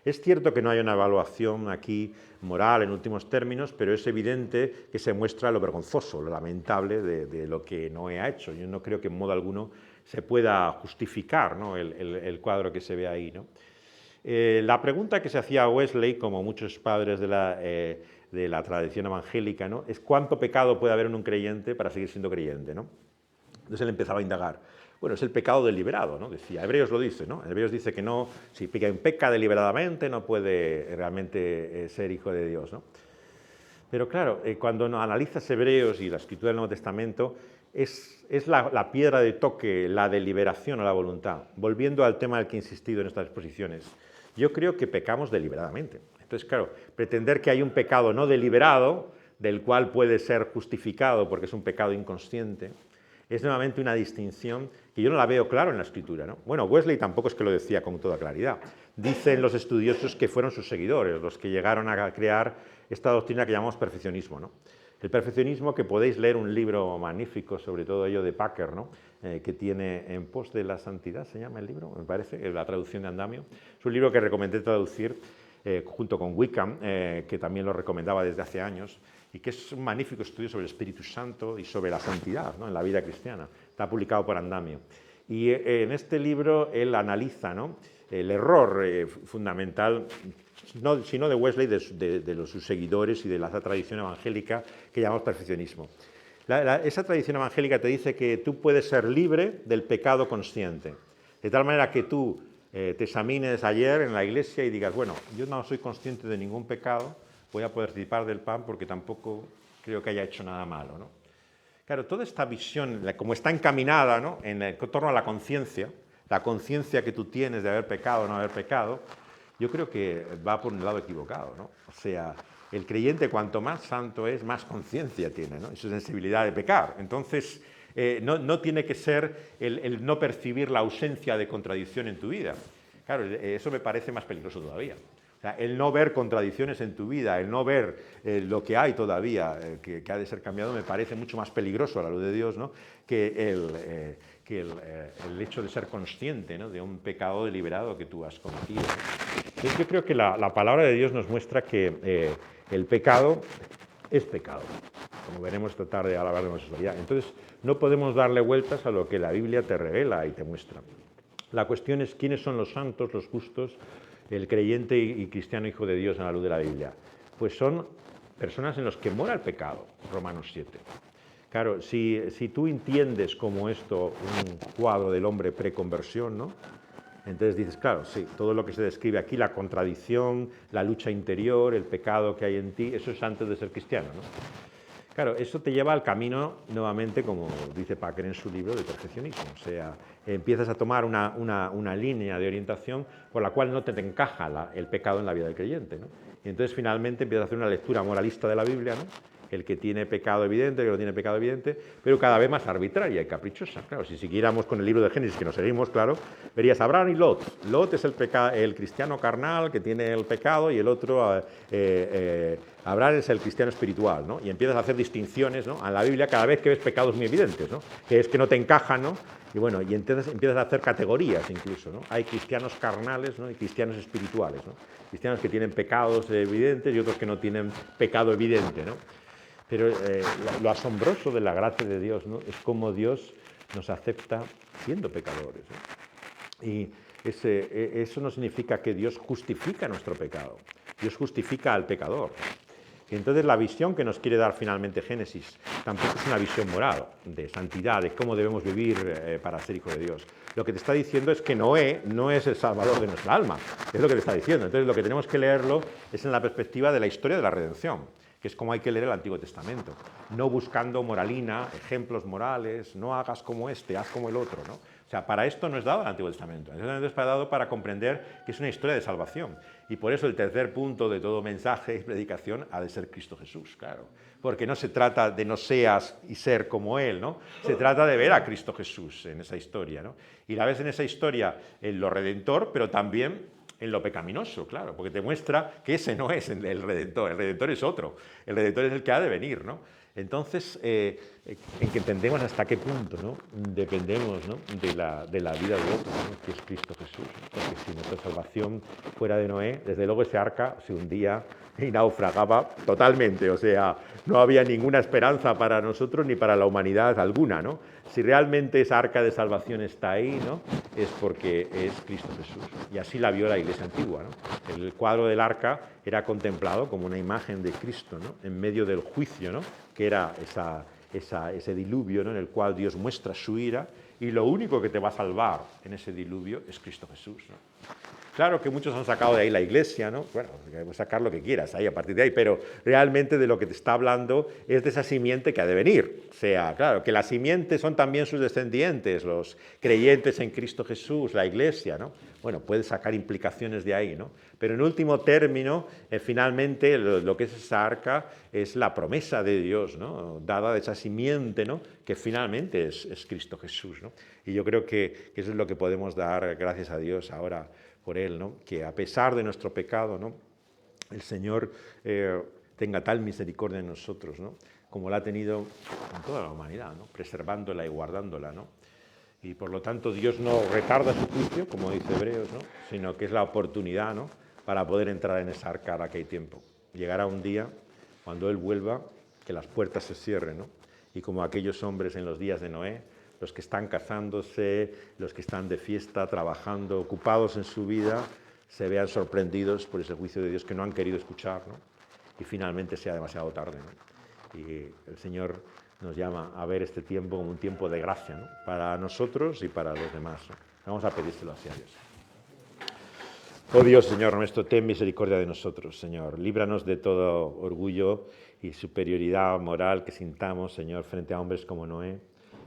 Speaker 1: Es cierto que no hay una evaluación aquí moral en últimos términos, pero es evidente que se muestra lo vergonzoso, lo lamentable de lo que Noé ha hecho. Yo no creo que en modo alguno se pueda justificar, ¿no? el cuadro que se ve ahí, ¿no? La pregunta que se hacía Wesley, como muchos padres de la tradición evangélica, ¿no? Es cuánto pecado puede haber en un creyente para seguir siendo creyente, ¿no? Entonces él empezaba a indagar. Bueno, es el pecado deliberado, ¿no? Decía, Hebreos lo dice, ¿no? Hebreos dice que no, si peca deliberadamente no puede realmente ser hijo de Dios, ¿no? Pero claro, cuando analizas Hebreos y la escritura del Nuevo Testamento, es la piedra de toque, la deliberación o la voluntad. Volviendo al tema del que he insistido en estas exposiciones, yo creo que pecamos deliberadamente. Entonces, claro, pretender que hay un pecado no deliberado, del cual puede ser justificado porque es un pecado inconsciente, es nuevamente una distinción que yo no la veo claro en la Escritura, ¿no? Bueno, Wesley tampoco es que lo decía con toda claridad. Dicen los estudiosos que fueron sus seguidores los que llegaron a crear esta doctrina que llamamos perfeccionismo, ¿no? El perfeccionismo, que podéis leer un libro magnífico sobre todo ello de Packer, ¿no? Que tiene En pos de la santidad, se llama el libro, me parece, la traducción de Andamio. Es un libro que recomendé traducir junto con Wickham, que también lo recomendaba desde hace años, y que es un magnífico estudio sobre el Espíritu Santo y sobre la santidad, ¿no? En la vida cristiana. Está publicado por Andamio. Y en este libro él analiza, ¿no? El error fundamental, sino de Wesley, de sus seguidores y de la tradición evangélica que llamamos perfeccionismo. Esa tradición evangélica te dice que tú puedes ser libre del pecado consciente, de tal manera que tú te examines ayer en la iglesia y digas, bueno, yo no soy consciente de ningún pecado, voy a poder participar del pan porque tampoco creo que haya hecho nada malo, ¿no? Claro, toda esta visión, como está encaminada, ¿no? En torno a la conciencia que tú tienes de haber pecado o no haber pecado, yo creo que va por un lado equivocado, ¿no? O sea, el creyente cuanto más santo es, más conciencia tiene, ¿no? Y su sensibilidad de pecar. Entonces, no tiene que ser el no percibir la ausencia de contradicción en tu vida. Claro, eso me parece más peligroso todavía. sea, el no ver contradicciones en tu vida, el no ver lo que hay todavía, que ha de ser cambiado, me parece mucho más peligroso a la luz de Dios, ¿no? que el hecho de ser consciente, ¿no? de un pecado deliberado que tú has cometido. Entonces yo creo que la palabra de Dios nos muestra que el pecado es pecado, como veremos esta tarde al hablar de homosexualidad. Entonces no podemos darle vueltas a lo que la Biblia te revela y te muestra. La cuestión es quiénes son los santos, los justos, el creyente y cristiano hijo de Dios en la luz de la Biblia. Pues son personas en las que mora el pecado, Romanos 7. Claro, si tú entiendes como esto un cuadro del hombre preconversión, ¿no? Entonces dices, claro, sí, todo lo que se describe aquí, la contradicción, la lucha interior, el pecado que hay en ti, eso es antes de ser cristiano, ¿no? Claro, eso te lleva al camino, nuevamente, como dice Packer en su libro, de perfeccionismo. O sea, empiezas a tomar una línea de orientación por la cual no te encaja el pecado en la vida del creyente, ¿no? Y entonces finalmente empiezas a hacer una lectura moralista de la Biblia, ¿no? El que tiene pecado evidente, el que no tiene pecado evidente, pero cada vez más arbitraria y caprichosa. Claro, si siguiéramos con el libro de Génesis, que nos seguimos, claro, verías Abraham y Lot. Lot es el cristiano carnal que tiene el pecado y el otro, Abraham es el cristiano espiritual, ¿no? Y empiezas a hacer distinciones, ¿no? En la Biblia cada vez que ves pecados muy evidentes, ¿no? Que es que no te encajan, ¿no? Y bueno, y entonces empiezas a hacer categorías incluso, ¿no? Hay cristianos carnales, ¿no? Y cristianos espirituales, ¿no? Cristianos que tienen pecados evidentes y otros que no tienen pecado evidente, ¿no? Pero lo asombroso de la gracia de Dios, ¿no? Es cómo Dios nos acepta siendo pecadores, ¿no? Y eso no significa que Dios justifica nuestro pecado. Dios justifica al pecador. Y entonces la visión que nos quiere dar finalmente Génesis tampoco es una visión moral, de santidad, de cómo debemos vivir para ser hijo de Dios. Lo que te está diciendo es que Noé no es el salvador de nuestra alma. Es lo que te está diciendo. Entonces lo que tenemos que leerlo es en la perspectiva de la historia de la redención, que es como hay que leer el Antiguo Testamento, no buscando moralina, ejemplos morales, no hagas como este, haz como el otro, ¿no? O sea, para esto no es dado el Antiguo Testamento. El Antiguo Testamento es dado para comprender que es una historia de salvación. Y por eso el tercer punto de todo mensaje y predicación ha de ser Cristo Jesús, claro. Porque no se trata de no seas y ser como Él, ¿no? Se trata de ver a Cristo Jesús en esa historia, ¿no? Y la ves en esa historia en lo redentor, pero también en lo pecaminoso, claro, porque te muestra que ese no es el Redentor es otro, el Redentor es el que ha de venir, ¿no? Entonces, en que entendemos hasta qué punto, ¿no? Dependemos, ¿no? de la vida del otro, ¿no? Que es Cristo Jesús, ¿no? Porque si nuestra salvación fuera de Noé, desde luego ese arca se hundía y naufragaba totalmente, o sea, no había ninguna esperanza para nosotros ni para la humanidad alguna, ¿no? Si realmente esa arca de salvación está ahí, ¿no? Es porque es Cristo Jesús. Y así la vio la Iglesia antigua, ¿no? El cuadro del arca era contemplado como una imagen de Cristo, ¿no? En medio del juicio, ¿no? Que era ese diluvio, ¿no? En el cual Dios muestra su ira, y lo único que te va a salvar en ese diluvio es Cristo Jesús, ¿no? Claro que muchos han sacado de ahí la Iglesia, ¿no? Bueno, puedes sacar lo que quieras ahí a partir de ahí, pero realmente de lo que te está hablando es de esa simiente que ha de venir. O sea, claro, que la simiente son también sus descendientes, los creyentes en Cristo Jesús, la Iglesia, ¿no? Bueno, puedes sacar implicaciones de ahí, ¿no? Pero en último término, finalmente, lo que es esa arca es la promesa de Dios, ¿no? Dada de esa simiente, ¿no? Que finalmente es Cristo Jesús, ¿no? Y yo creo que eso es lo que podemos dar gracias a Dios ahora por Él, ¿no? Que a pesar de nuestro pecado, ¿no? El Señor tenga tal misericordia en nosotros, ¿no? Como la ha tenido con toda la humanidad, ¿no? Preservándola y guardándola, ¿no? Y por lo tanto Dios no retarda su juicio, como dice Hebreos, ¿no? Sino que es la oportunidad, ¿no? Para poder entrar en esa arca a que hay tiempo. Llegará un día, cuando Él vuelva, que las puertas se cierren, ¿no? Y como aquellos hombres en los días de Noé, los que están casándose, los que están de fiesta, trabajando, ocupados en su vida, se vean sorprendidos por ese juicio de Dios que no han querido escuchar, ¿no? Y finalmente sea demasiado tarde, ¿no? Y el Señor nos llama a ver este tiempo como un tiempo de gracia, ¿no? Para nosotros y para los demás, ¿no? Vamos a pedírselo hacia Dios. Oh Dios, Señor nuestro, ten misericordia de nosotros, Señor. Líbranos de todo orgullo y superioridad moral que sintamos, Señor, frente a hombres como Noé,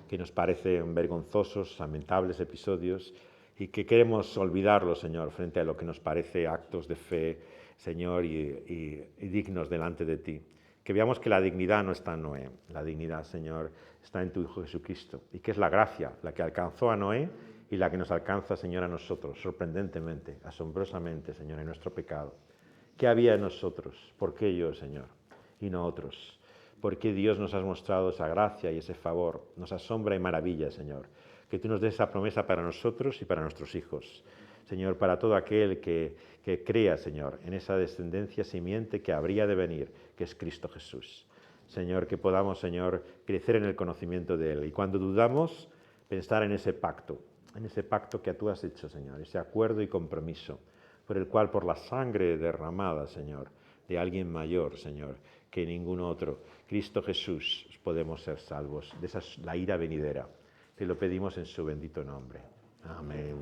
Speaker 1: que nos parecen vergonzosos, lamentables episodios, y que queremos olvidarlos, Señor, frente a lo que nos parece actos de fe, Señor, y dignos delante de ti. Que veamos que la dignidad no está en Noé, la dignidad, Señor, está en tu Hijo Jesucristo, y que es la gracia la que alcanzó a Noé y la que nos alcanza, Señor, a nosotros, sorprendentemente, asombrosamente, Señor, en nuestro pecado.
Speaker 2: ¿Qué había en nosotros? ¿Por qué yo, Señor, y no otros? ¿Por qué Dios nos has mostrado esa gracia y ese favor? Nos asombra y maravilla, Señor, que tú nos des esa promesa para nosotros y para nuestros hijos. Señor, para todo aquel que crea, Señor, en esa descendencia simiente que habría de venir, que es Cristo Jesús. Señor, que podamos, Señor, crecer en el conocimiento de Él. Y cuando dudamos, pensar en ese pacto que tú has hecho, Señor, ese acuerdo y compromiso, por el cual, por la sangre derramada, Señor, de alguien mayor, Señor, que ningún otro, Cristo Jesús, podemos ser salvos de la ira venidera. Te lo pedimos en su bendito nombre. Amén.